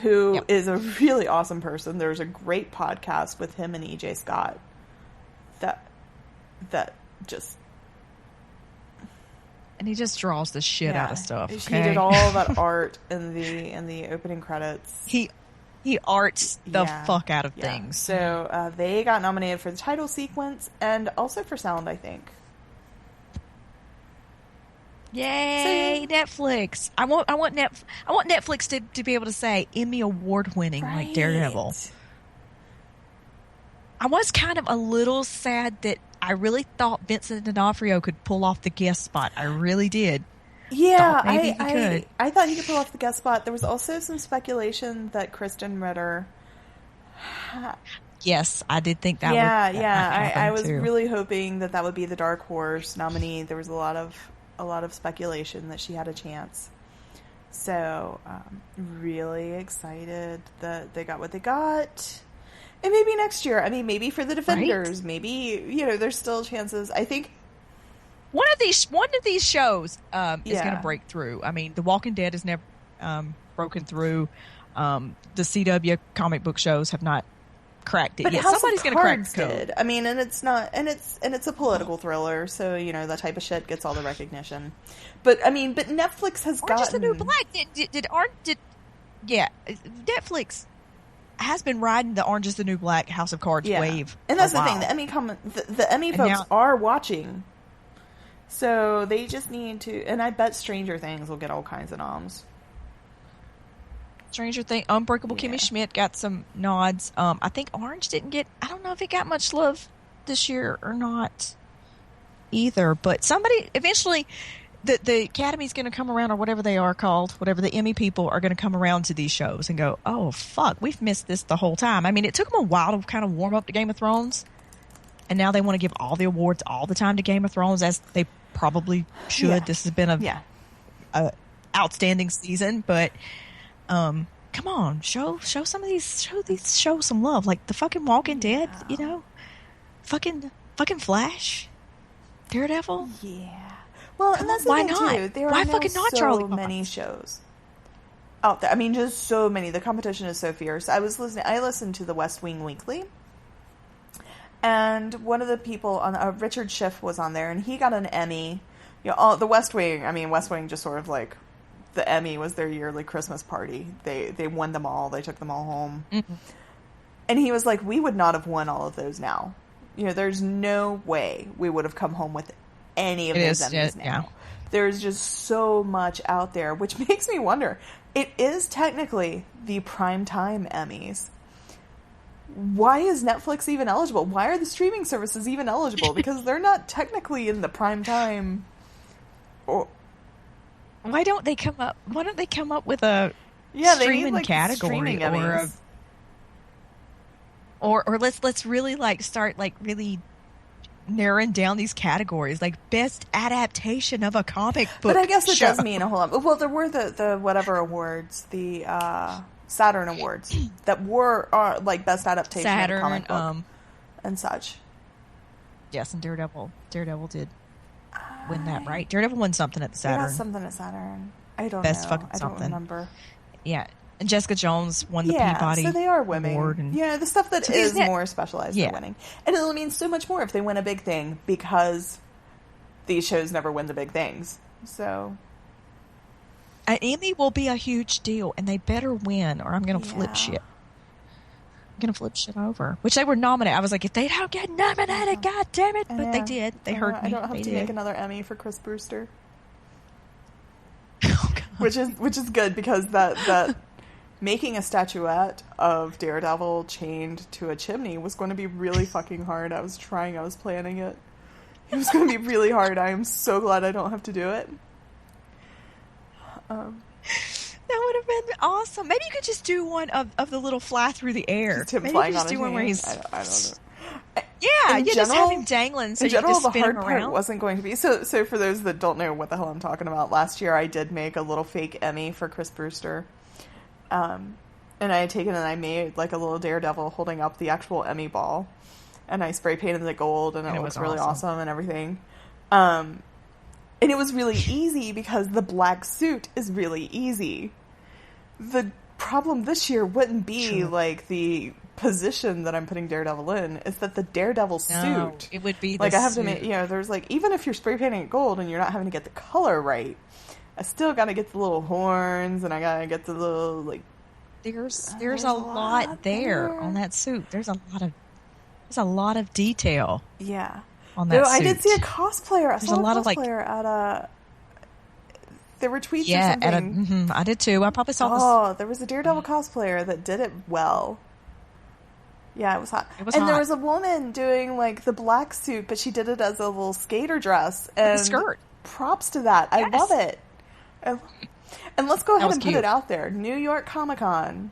Who is a really awesome person. There's a great podcast with him and EJ Scott that just... And he just draws the shit out of stuff. Okay? He did all that art in the opening credits. He arts the fuck out of things. So they got nominated for the title sequence and also for sound, I think. Yay, so, Netflix! I want Netflix to be able to say Emmy award winning like Daredevil. I was kind of a little sad that I really thought Vincent D'Onofrio could pull off the guest spot. I really did. Yeah, I thought he could pull off the guest spot. There was also some speculation that Kristen Ritter. Yes, I did think that. I was really hoping that would be the Dark Horse nominee. There was a lot of speculation that she had a chance. So, really excited that they got what they got. And maybe next year. I mean, maybe for the Defenders. Right? Maybe, there's still chances. I think one of these shows is going to break through. I mean, The Walking Dead has never broken through. The CW comic book shows have not cracked it yet. Somebody's going to crack the code. I mean, and it's a political thriller, so that type of shit gets all the recognition. But I mean, Netflix has Orange is the New Black. Netflix has been riding the Orange is the New Black House of Cards wave. And that's the thing. The Emmy folks are watching. So they just need to, and I bet Stranger Things will get all kinds of noms. Stranger Things, Unbreakable Kimmy Schmidt got some nods. I think Orange didn't get, I don't know if it got much love this year or not either, but somebody, eventually, the Academy's going to come around, or whatever they are called, whatever the Emmy people are going to come around to these shows and go, oh, fuck, we've missed this the whole time. I mean, it took them a while to kind of warm up to Game of Thrones, and now they want to give all the awards all the time to Game of Thrones, as they probably should. Yeah. This has been a outstanding season, but come on, show some of these shows some love, like the fucking Walking Dead, fucking Flash, Daredevil. Yeah. Well, and that's the thing too. There are so many shows out there. I mean, just so many. The competition is so fierce. I listened to the West Wing Weekly, and one of the people on Richard Schiff was on there, and he got an Emmy. The West Wing. I mean, West Wing just sort of like the Emmy was their yearly Christmas party. They won them all. They took them all home, and he was like, "We would not have won all of those now. There's no way we would have come home with any of those Emmys now. Yeah. There's just so much out there, which makes me wonder. It is technically the primetime Emmys. Why is Netflix even eligible? Why are the streaming services even eligible? Because they're not technically in the primetime. Why don't they come up with a streaming category or let's really start really narrowing down these categories, like best adaptation of a comic book. But I guess it does mean a whole lot. Well, there were the whatever awards, the Saturn Awards that were like best adaptation of a comic book and such. Yes, and Daredevil did win that, right? Daredevil won something at the Saturn. Yeah, something at Saturn. I don't best know. Fucking I something. Don't remember. Yeah. And Jessica Jones won the Peabody so they are winning. Award. And the stuff that is more specialized are winning. And it'll mean so much more if they win a big thing, because these shows never win the big things. So an Emmy will be a huge deal, and they better win, or I'm going to flip shit. I'm going to flip shit over. Which they were nominated. I was like, if they don't get nominated, god damn it. But they did. They heard me. I don't have to make another Emmy for Chris Brewster. Oh, God. Which is good, because that making a statuette of Daredevil chained to a chimney was going to be really fucking hard. I was planning it. It was going to be really hard. I am so glad I don't have to do it. That would have been awesome. Maybe you could just do one of the little fly through the air. Just him Maybe flying you could just on do one where he's... I don't know. Yeah, just have him dangling so you can just spin him around. The hard part wasn't going to be... So for those that don't know what the hell I'm talking about, last year I did make a little fake Emmy for Chris Brewster. And I had taken and I made like a little Daredevil holding up the actual Emmy ball. And I spray painted it gold, and it was really awesome and everything. And it was really easy because the black suit is really easy. The problem this year wouldn't be like the position that I'm putting Daredevil in. It's that the Daredevil suit. It would be like I have to make, there's like, even if you're spray painting it gold and you're not having to get the color right, I still got to get the little horns and I got to get the little like. There's a lot there on that suit. There's a lot of detail. Yeah. On that suit. I did see a cosplayer. There's a lot of like at a. There were tweets or something. I did too. I probably saw this. Oh, there was a Daredevil cosplayer that did it well. Yeah, it was hot. There was a woman doing like the black suit, but she did it as a little skater dress and the skirt. Props to that. Yes. I love it. And let's go ahead and put it out there. New York Comic Con.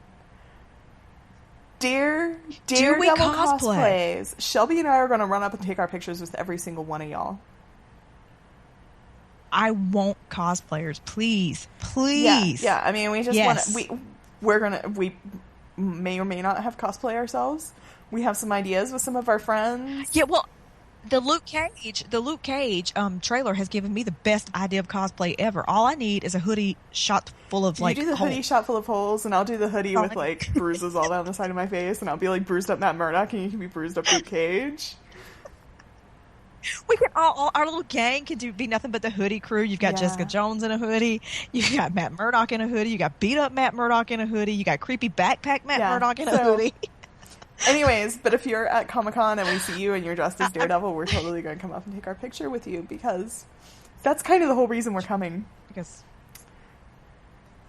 Daredevil cosplays. Shelby and I are going to run up and take our pictures with every single one of y'all. I want cosplayers, please. Yeah. I mean, we just want to. We may or may not have cosplay ourselves. We have some ideas with some of our friends. Yeah, well, the Luke Cage trailer has given me the best idea of cosplay ever. All I need is a hoodie shot full of like. You do the hoodie shot full of holes, and I'll do the hoodie with like bruises all down the side of my face, and I'll be like bruised up Matt Murdock, and you can be bruised up Luke Cage. We can all our little gang can be nothing but the hoodie crew. You've got Jessica Jones in a hoodie. You've got Matt Murdock in a hoodie. You got beat up Matt Murdock in a hoodie. You got creepy backpack Matt Murdock in a hoodie. Anyways, but if you're at Comic-Con and we see you and you're dressed as Daredevil, we're totally going to come up and take our picture with you because that's kind of the whole reason we're coming.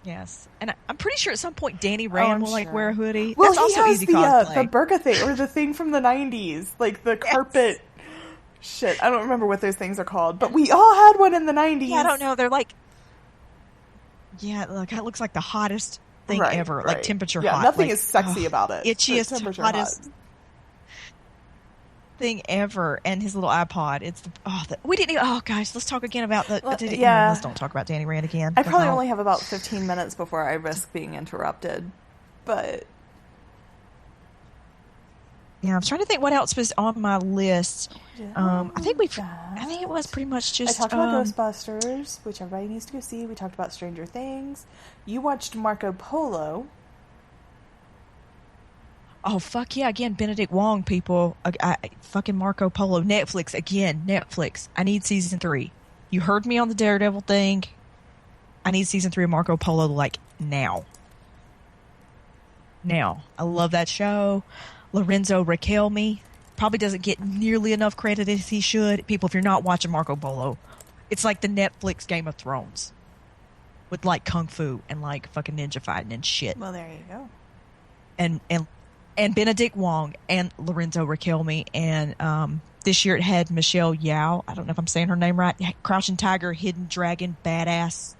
Yes, and I'm pretty sure at some point Danny Rand will wear a hoodie. Well, that's also easy cosplay. The burqa thing or the thing from the 90s, like the carpet. Shit, I don't remember what those things are called, but we all had one in the 90s. Yeah, I don't know. They're like, look, it looks like the hottest thing ever. Right. Like temperature hot. Nothing is sexy about it. Itchiest, hottest thing ever. And his little iPod. It's we didn't even, guys, let's talk again about let's don't talk about Danny Rand again. I probably only have about 15 minutes before I risk being interrupted, but... Yeah, I'm trying to think what else was on my list. I think it was pretty much just... I talked about Ghostbusters, which everybody needs to go see. We talked about Stranger Things. You watched Marco Polo. Oh, fuck yeah. Again, Benedict Wong, people. Fucking Marco Polo. Netflix. Again, Netflix. I need season 3. You heard me on the Daredevil thing. I need season 3 of Marco Polo, like, now. I love that show. Lorenzo Raquelme probably doesn't get nearly enough credit as he should. People, if you're not watching Marco Polo, it's like the Netflix Game of Thrones with like kung fu and like fucking ninja fighting and shit. Well, there you go. And Benedict Wong and Lorenzo Raquelme and this year it had Michelle Yeoh. I don't know if I'm saying her name right. Crouching Tiger, Hidden Dragon, badass.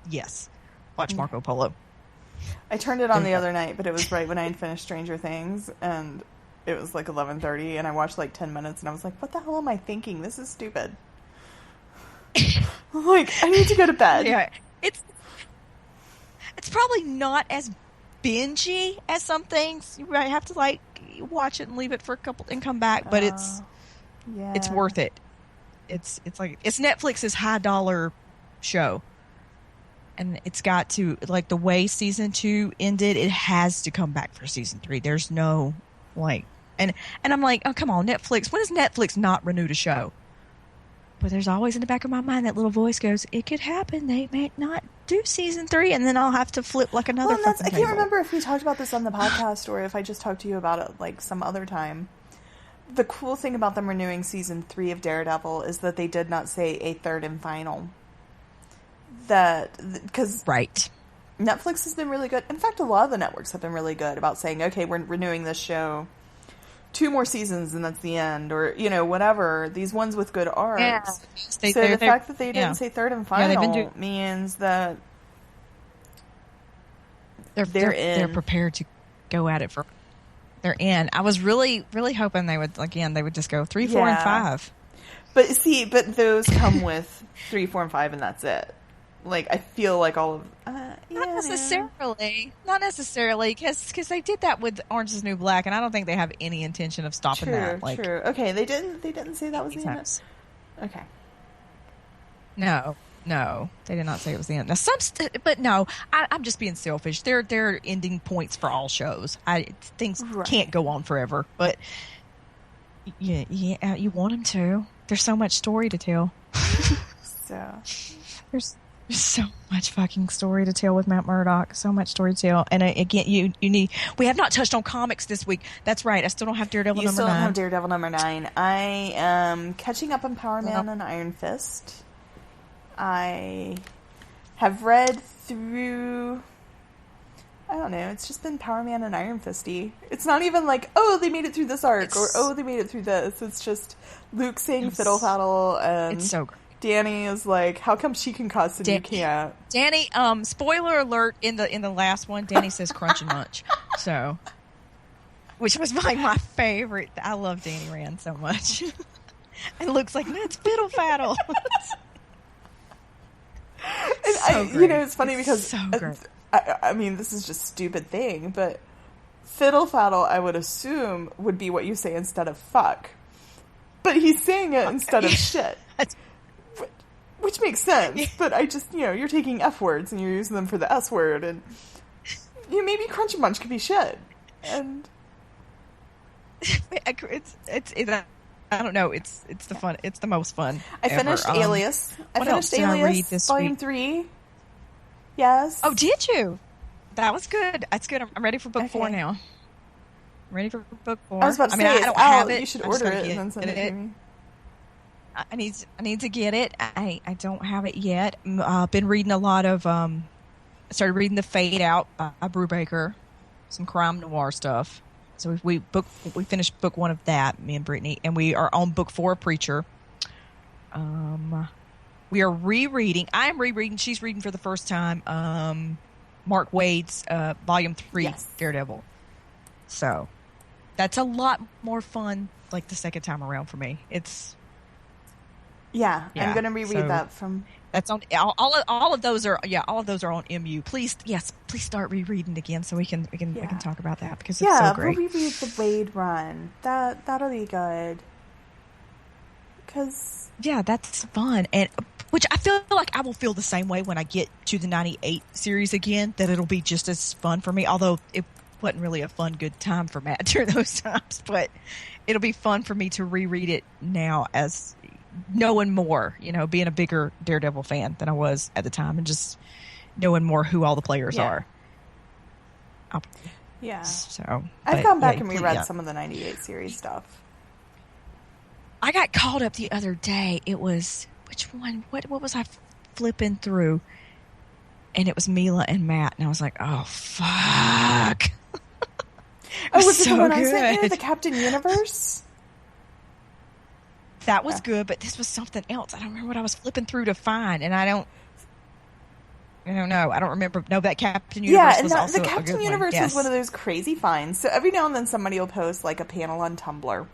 Yes, watch Marco Polo. I turned it on the other night, but it was right when I had finished Stranger Things, and it was like 11:30, and I watched like 10 minutes, and I was like, what the hell am I thinking? This is stupid. Like, I need to go to bed. Yeah, it's probably not as bingey as some things. You might have to like watch it and leave it for a couple and come back, but it's worth it. It's like it's Netflix's high dollar show. And it's got to, like, the way season 2 ended, it has to come back for season 3. There's no, like, and I'm like, oh, come on, Netflix. When has Netflix not renewed a show? But there's always in the back of my mind that little voice goes, it could happen. They may not do season 3, and then I'll have to flip like another fucking I can't remember if we talked about this on the podcast or if I just talked to you about it, like, some other time. The cool thing about them renewing season 3 of Daredevil is that they did not say a third and final. Because Netflix has been really good. In fact, a lot of the networks have been really good about saying, okay, we're renewing this show 2 more seasons and that's the end, or whatever. These ones with good arcs. Yeah. So the fact that they didn't say third and final means that they're prepared to go at it they're in. I was really, really hoping they would just go 3, 4, and 5. But those come with 3, 4, and 5, and that's it. Like, I feel like all of... Not necessarily, because they did that with Orange is the New Black, and I don't think they have any intention of stopping that. True. Okay, they didn't say that was the end. Okay. No, they did not say it was the end. Now, but no, I'm just being selfish. There are ending points for all shows. Things can't go on forever, but yeah, you want them to. There's so much story to tell. There's so much fucking story to tell with Matt Murdock. So much story to tell. And again, you need. We have not touched on comics this week. That's right. I still don't have Daredevil number 9. You still don't have Daredevil number 9. I am catching up on Power Man and Iron Fist. I have read through. I don't know. It's just been Power Man and Iron Fisty. It's not even like, oh, they made it through this arc, or oh, they made it through this. It's just Luke saying fiddle faddle, and it's so great. Danny is like, how come she can cuss and you can't? Danny, spoiler alert, in the last one, Danny says crunch and munch. So, which was like my favorite. I love Danny Rand so much. And Luke's like, that's fiddle faddle. And so it's funny because so I mean, this is just a stupid thing, but fiddle faddle, I would assume, would be what you say instead of fuck. But he's saying it instead of shit. Which makes sense, but I just, you're taking F words and you're using them for the S word, and maybe crunch and munch could be shit. And I don't know. It's the fun. It's the most fun. I finished Alias. I finished Alias Volume 3. Yes. Oh, did you? That was good. That's good. I'm ready for book 4 now. I'm ready for book 4. I was about to say, I don't have it. You should order it and then send it to me. I need to get it. I don't have it yet. I've been reading a lot of. Started reading The Fade Out by Brubaker, some crime noir stuff. So we finished book 1 of that, me and Brittany, and we are on book 4 of Preacher. We are rereading. I'm rereading. She's reading for the first time. Mark Waid's Volume 3 Daredevil. So that's a lot more fun. Like the second time around for me. It's. Yeah, I'm going to reread that from. That's on all of those are on MU. Please start rereading again so we can talk about that because it's so great. We'll reread the Wade run. That'll be good. Because that's fun, and which I feel like I will feel the same way when I get to the 98 series again. That it'll be just as fun for me. Although it wasn't really a fun good time for Matt during those times, but it'll be fun for me to reread it now as. Knowing more, being a bigger Daredevil fan than I was at the time, and just knowing more who all the players are. So I've gone back and reread some of the 98 series stuff. I got caught up the other day. It was which one? What was I flipping through? And it was Mila and Matt, and I was like, "Oh fuck!" Was it the one I sent you, the Captain Universe? That was good, but this was something else. I don't remember what I was flipping through to find, and I don't know. I don't remember. No, that Captain Universe was also the Captain a good Universe one. was one of those crazy finds. So every now and then somebody will post like a panel on Tumblr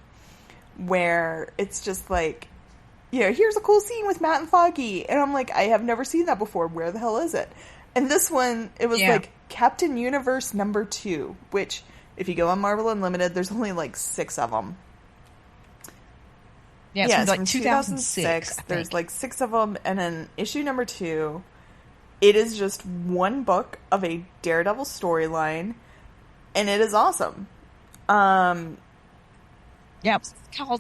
where it's just like, here's a cool scene with Matt and Foggy, and I'm like, I have never seen that before. Where the hell is it? And this one, it was like Captain Universe number 2, which if you go on Marvel Unlimited, there's only like 6 of them. Yeah, it's like 2006. There's like 6 of them, and then issue number 2, it is just one book of a Daredevil storyline, and it is awesome. It's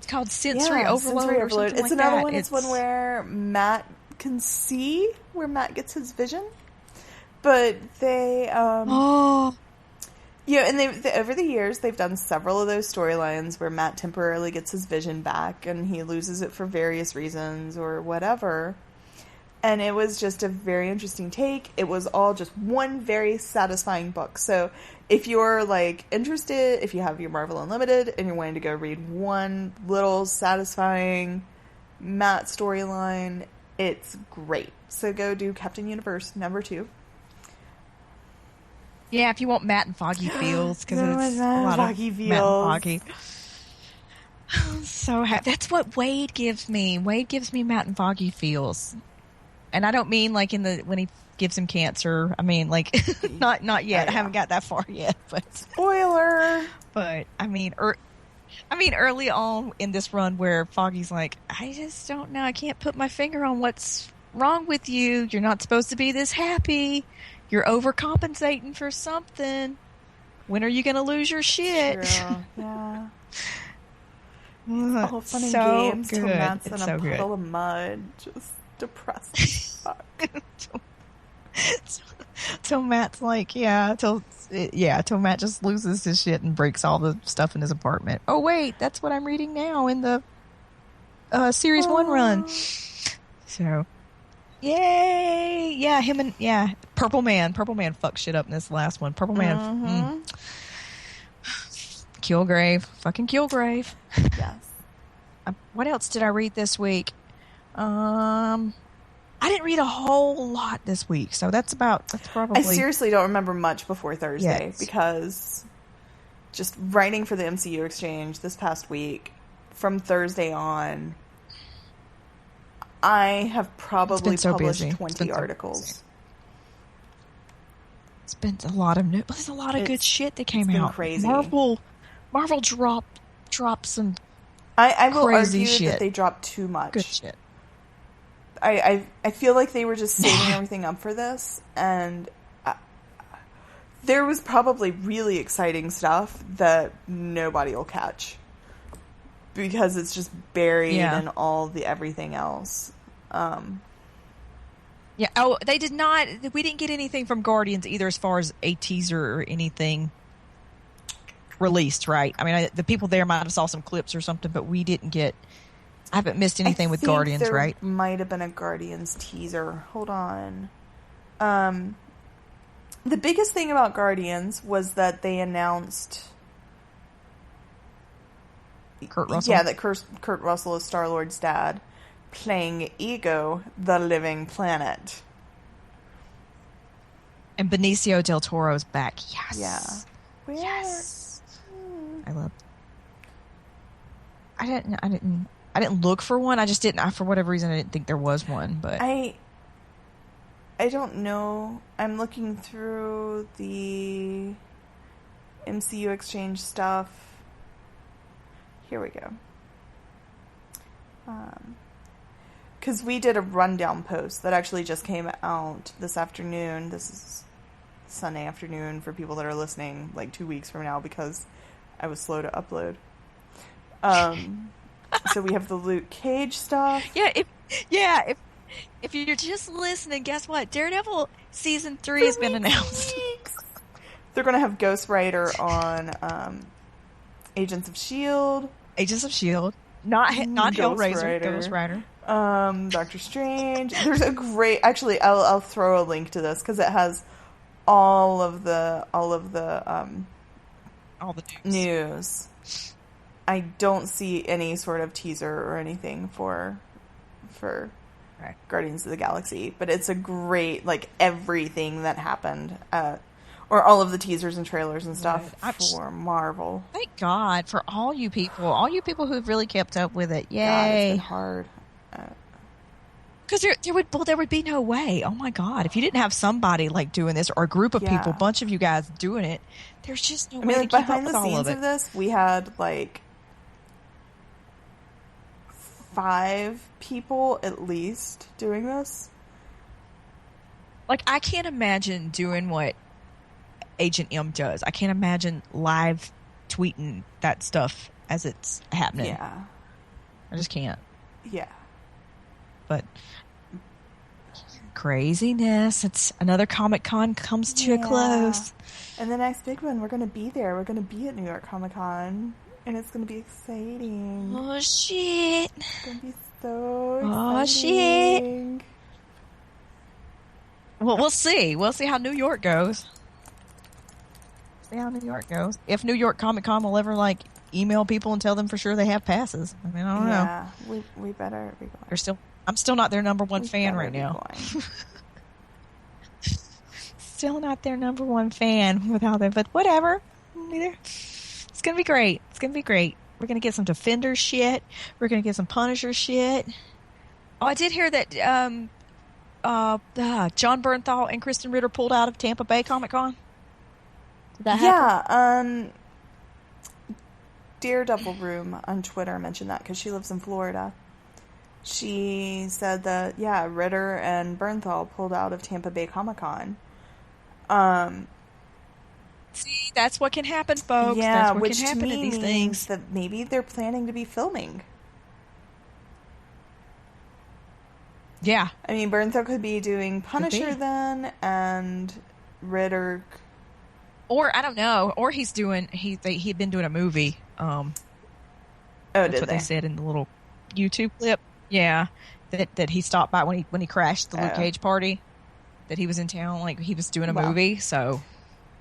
called Sensory Overload. Sensory or something It's like another that. one. It's one where Matt can see where Matt gets his vision, but they Yeah, and over the years, they've done several of those storylines where Matt temporarily gets his vision back and he loses it for various reasons or whatever. And it was just a very interesting take. It was all just one very satisfying book. So if you're interested, if you have your Marvel Unlimited and you're wanting to go read one little satisfying Matt storyline, it's great. So go do Captain Universe number 2. Yeah, if you want Matt and Foggy feels, because it's a lot Foggy of feels. Matt and Foggy. So that's what Wade gives me. Wade gives me Matt and Foggy feels, and I don't mean like when he gives him cancer. I mean not yet. I haven't got that far yet. But spoiler. But I mean early on in this run where Foggy's like, I just don't know. I can't put my finger on what's wrong with you. You're not supposed to be this happy. You're overcompensating for something. When are you going to lose your shit? True. Yeah. It's all fun and So games till good. Matt's It's in a so good. puddle of mud, just depressed as fuck. Till Matt's like, till Matt just loses his shit and breaks all the stuff in his apartment. Oh wait, that's what I'm reading now in the series 1 run. So, yay! Yeah, him and Purple Man fucked shit up in this last one. Purple Man, Killgrave, fucking Killgrave. Yes. What else did I read this week? I didn't read a whole lot this week, so that's probably... I seriously don't remember much before Thursday because just writing for the MCU Exchange this past week, from Thursday on, I have probably published 20 articles. It's been a lot of there's a lot of good shit that came out. Crazy. Marvel dropped some I will crazy argue shit. that they dropped too much. Good shit. I feel like they were just saving everything up for this, and there was probably really exciting stuff that nobody will catch because it's just buried in all the everything else. Yeah. Oh, they did not. We didn't get anything from Guardians either, as far as a teaser or anything released. Right? I mean, the people there might have saw some clips or something, but we didn't get. I haven't missed anything with Guardians, there right? Might have been a Guardians teaser. Hold on. The biggest thing about Guardians was that they announced Kurt Russell. Yeah, that Kurt Russell is Star-Lord's dad, playing Ego, the Living Planet. And Benicio del Toro's back. Yes. Yeah. Yes. I love. I didn't look for one. I just didn't. For whatever reason, I didn't think there was one. But I don't know. I'm looking through the MCU Exchange stuff. Here we go. Because we did a rundown post that actually just came out this afternoon. This is Sunday afternoon for people that are listening like 2 weeks from now because I was slow to upload. So we have the Luke Cage stuff. If you're just listening, guess what? Daredevil season 3 has been announced. They're going to have Ghost Rider on Agents of S.H.I.E.L.D. Not Hellraiser. Ghost Rider. Doctor Strange. There's a great. Actually, I'll throw a link to this because it has all of the news. I don't see any sort of teaser or anything for Guardians of the Galaxy, but it's a great, like, everything that happened, or all of the teasers and trailers and stuff for Marvel. Thank God for all you people who've really kept up with it. Yay! God, it's been hard. Because there would be no way. Oh my God! If you didn't have somebody like doing this, or a group of people, a bunch of you guys doing it, there's just no way to keep behind up the with all scenes of of this, we had like 5 people at least doing this. Like, I can't imagine doing what Agent M does. I can't imagine live tweeting that stuff as it's happening. Yeah, I just can't. Yeah. But craziness. It's another Comic-Con comes to a close. And the next big one, we're going to be there. We're going to be at New York Comic-Con. And it's going to be exciting. Oh, shit. It's going to be so exciting. Oh, shit. Well, we'll see. We'll see how New York goes. If New York Comic-Con will ever, like, email people and tell them for sure they have passes. I mean, I don't know. Yeah, we better be going. I'm still not their number one fan right now. Still not their number one fan without them, but whatever. It's gonna be great. We're gonna get some Defender shit. We're gonna get some Punisher shit. Oh, I did hear that John Bernthal and Kristen Ritter pulled out of Tampa Bay Comic-Con. Did that happen? Daredevil Room on Twitter mentioned that because she lives in Florida. she said that, yeah, Ritter and Bernthal pulled out of Tampa Bay Comic-Con. See, that's what can happen, folks. Yeah, that's what which can happen to in me these means things. that maybe they're planning to be filming. Yeah. I mean, Bernthal could be doing Punisher then, and Ritter... Or, I don't know, or he'd been doing a movie. That's what they said in the little YouTube clip. Yeah. That he stopped by when he crashed the Luke Cage party. That he was in town, like he was doing a movie, so...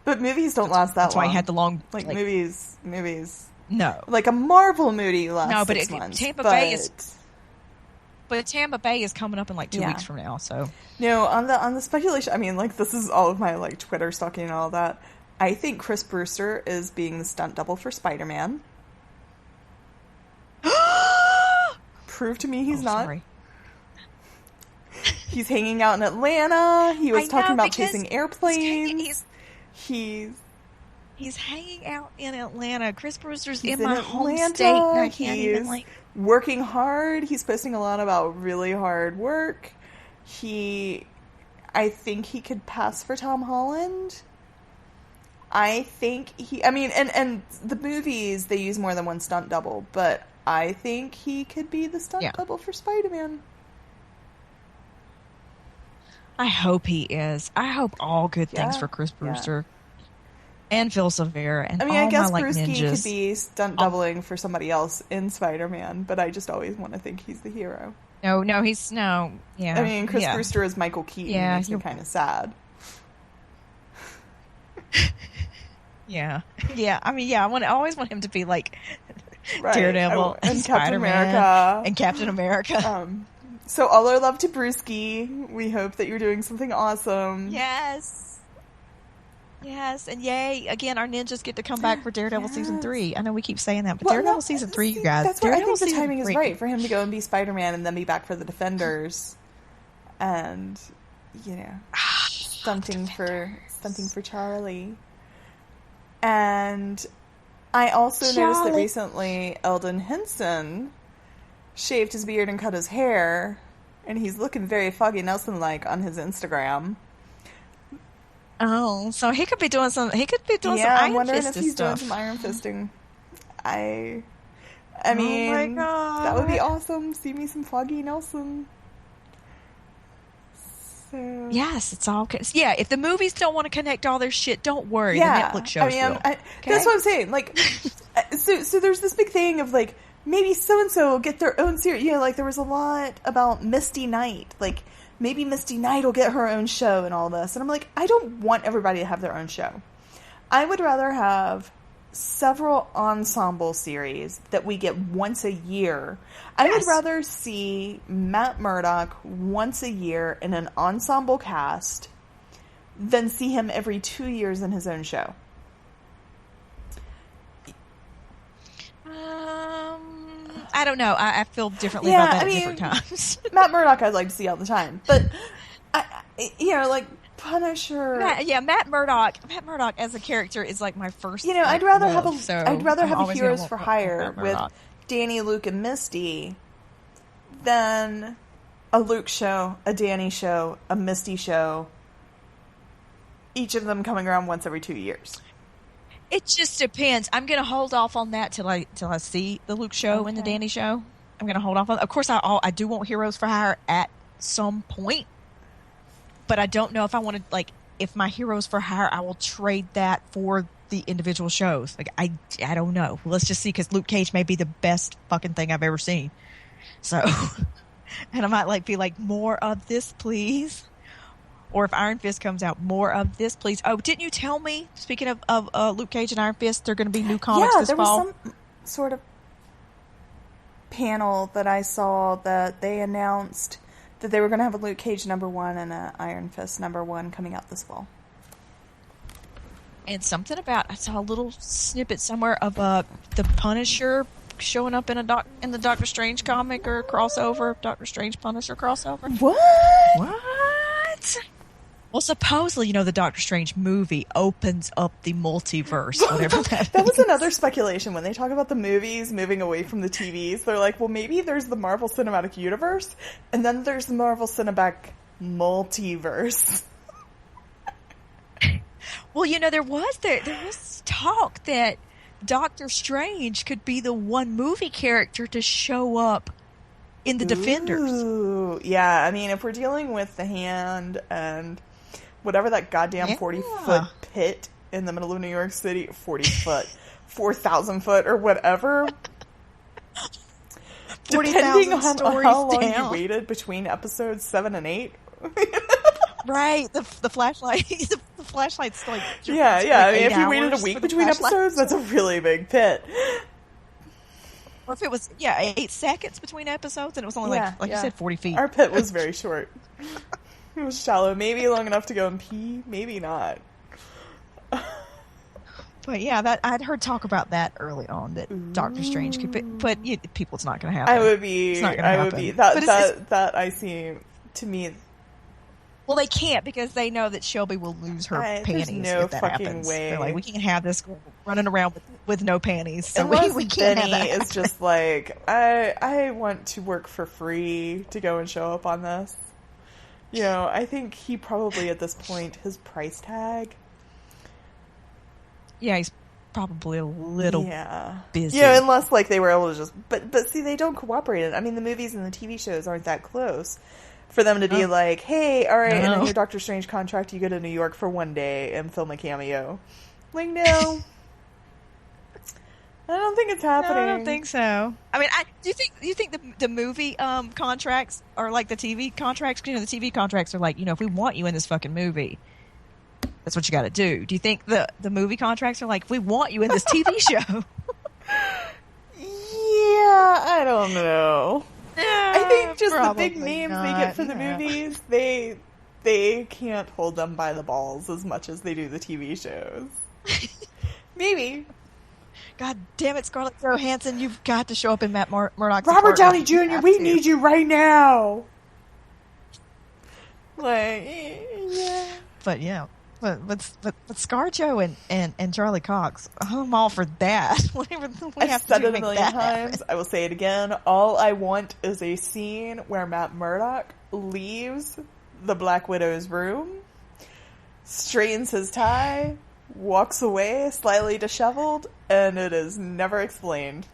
But movies don't last that long. That's why he had the long... Like movies... No. Like a Marvel movie lasts no, but 6 months. But Tampa Bay is coming up in like 2 weeks from now, so... No, on the speculation, I mean, like, this is all of my, like, Twitter stalking and all that. I think Chris Brewster is being the stunt double for Spider-Man. Prove to me he's not. Sorry. He's hanging out in Atlanta. He was talking about chasing airplanes. He's hanging out in Atlanta. Chris Brewster's in my Atlanta. home state. And I can't even, like... working hard. He's posting a lot about really hard work. I think he could pass for Tom Holland. I think and the movies, they use more than one stunt double, but I think he could be the stunt double for Spider-Man. I hope he is. I hope all good things for Chris Brewster and Phil Severe and I guess my, Brewski ninjas. could be stunt doubling for somebody else in Spider-Man, but I just always want to think he's the hero. Yeah. I mean, Chris Brewster is Michael Keaton. Yeah, makes me kind of sad. Yeah. I always want him to be like Daredevil and Captain America. And Captain America. So all our love to Brewski. We hope that you're doing something awesome. Yes, and yay! Again, our ninjas get to come back for Daredevil season 3. I know we keep saying that, but Daredevil season 3, you guys. That's where I think the timing is right for him to go and be Spider-Man and then be back for the Defenders, and stunting for Charlie. And I also noticed that recently Eldon Henson shaved his beard and cut his hair, and he's looking very Foggy Nelson-like on his Instagram. Oh, so he could be doing some. He could be doing some. I'm wondering if he's doing some iron fisting. I mean, oh my God, that would be awesome. See me some Foggy Nelson. So yes, it's all. Yeah, if the movies don't want to connect all their shit, don't worry. The Netflix shows will. That's what I'm saying. Like, so there's this big thing of like, maybe so-and-so will get their own series. Like, there was a lot about Misty Knight. Like, maybe Misty Knight will get her own show and all this. And I'm like, I don't want everybody to have their own show. I would rather have several ensemble series that we get once a year. I would rather see Matt Murdock once a year in an ensemble cast than see him every 2 years in his own show. I don't know. I feel differently about that at different times. Matt Murdock I'd like to see all the time. But, like Punisher. Matt Murdock as a character is like my first. I'd rather have a Heroes for Hire with Danny, Luke, and Misty than a Luke show, a Danny show, a Misty show. Each of them coming around once every 2 years. It just depends. I'm going to hold off on that till I see the Luke show and the Danny show. I'm going to hold off on. Of course, I do want Heroes for Hire at some point, but I don't know if I want to if my Heroes for Hire, I will trade that for the individual shows. Like I don't know. Let's just see, because Luke Cage may be the best fucking thing I've ever seen. So, and I might be like, more of this, please. Or if Iron Fist comes out, more of this, please. Oh, didn't you tell me, speaking of Luke Cage and Iron Fist, they're going to be new comics this fall? Yeah, there was some sort of panel that I saw that they announced that they were going to have a Luke Cage #1 and an Iron Fist #1 coming out this fall. And something about, I saw a little snippet somewhere of the Punisher showing up in the Doctor Strange comic or crossover, Doctor Strange Punisher crossover. What? Well, supposedly, the Doctor Strange movie opens up the multiverse, whatever that That was is. another speculation. When they talk about the movies moving away from the TVs, they're like, well, maybe there's the Marvel Cinematic Universe, and then there's the Marvel Cinematic Multiverse. Well, there was talk that Doctor Strange could be the one movie character to show up in the Defenders. Ooh, yeah, I mean, if we're dealing with the Hand and whatever that goddamn 40-foot pit in the middle of New York City, 40-foot, 4,000-foot, or whatever. Depending on how long you waited between episodes 7 and 8. Right, the flashlight. The flashlight's like yeah. I mean, if you waited a week between flashlight. episodes, that's a really big pit. Or if it was 8 seconds between episodes, and it was only like you said, 40 feet. Our pit was very short. It was shallow, maybe long enough to go and pee, maybe not. But yeah, I'd heard talk about that early on, that Doctor Strange could be, but people, it's not going to happen. It's not going to happen. That I see, to me. Well, they can't, because they know that Shelby will lose her panties if that happens. Way. They're like, we can't have this girl running around with no panties. So we can't Benny have that. Is just like, I want to work for free to go and show up on this. I think he probably at this point, his price tag. Yeah, he's probably a little busy. Yeah, unless they were able to just, but see, they don't cooperate. I mean, the movies and the TV shows aren't that close for them to be like, hey, all right, and then your Doctor Strange contract, you go to New York for one day and film a cameo. Like, no. I don't think it's happening. No, I don't think so. I mean, do you think the movie contracts are like the TV contracts? The TV contracts are like, if we want you in this fucking movie, that's what you got to do. Do you think the movie contracts are like, if we want you in this TV show? Yeah, I don't know. I think just the big names they get for the movies, they can't hold them by the balls as much as they do the TV shows. Maybe. God damn it, Scarlett Johansson, you've got to show up in Matt Murdock's Robert Downey Jr., we need you right now! But yeah. But ScarJo and Charlie Cox, I'm all for that. Whatever we have to do to make that happen. I've said it a million times. I will say it again. All I want is a scene where Matt Murdock leaves the Black Widow's room, straightens his tie, walks away slightly disheveled, and it is never explained.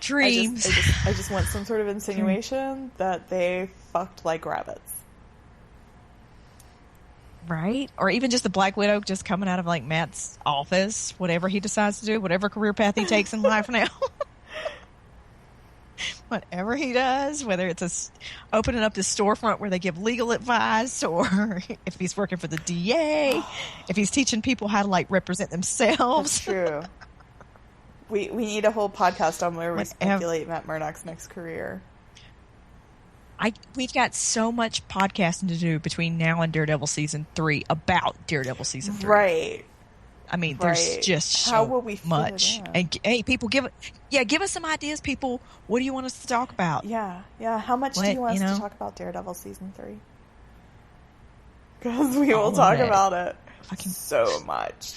Dreams. I just want some sort of insinuation that they fucked like rabbits. Right? Or even just the Black Widow just coming out of Matt's office, whatever he decides to do, whatever career path he takes in life now. Whatever he does, whether it's opening up this storefront where they give legal advice, or if he's working for the DA, if he's teaching people how to represent themselves. That's true. We need a whole podcast on where we speculate Matt Murdock's next career. We've got so much podcasting to do between now and Daredevil season 3 about Daredevil season 3. Right. I mean, there's just so much. And hey, people, give us some ideas, people. What do you want us to talk about? Yeah. How much do you want us to talk about Daredevil season 3? Because we will talk about it so much.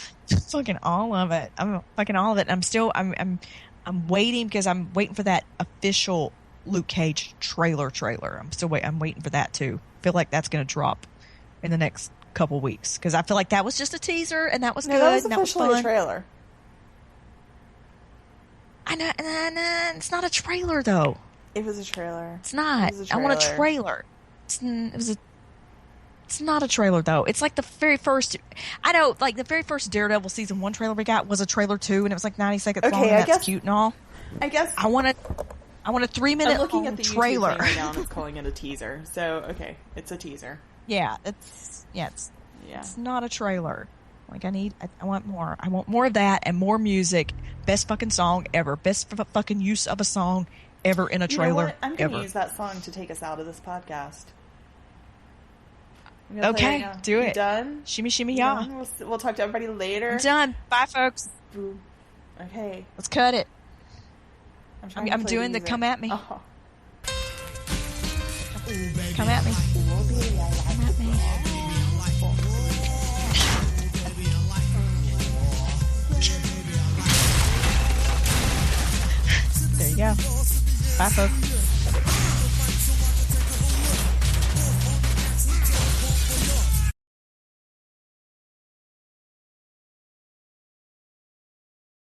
Fucking all of it. Fucking all of it. I'm waiting, because I'm waiting for that official Luke Cage trailer. I'm waiting for that too. I feel like that's going to drop in the next couple weeks, because I feel like that was just a teaser and that was good. That was and that was officially fun. a trailer. I know, it's not a trailer though. It was a trailer. It's not. I want a trailer. It's not a trailer though. It's like the very first. I know, the very first Daredevil season 1 trailer we got was a trailer too, and it was 90 seconds long. And that's cute and all. I guess I want a 3-minute looking long at the trailer. YouTube right now, and it's calling it a teaser. So okay, it's a teaser. Yeah, it's not a trailer. I want more. I want more of that and more music. Best fucking song ever. Best fucking use of a song ever in a trailer. I'm going to use that song to take us out of this podcast. Okay, do it. Done? Shimmy, shimmy, yeah. We'll talk to everybody later. I'm done. Bye, folks. Okay. Let's cut it. I'm doing the come at me. Oh. Come at me. Come at me. There you go. Bye, folks.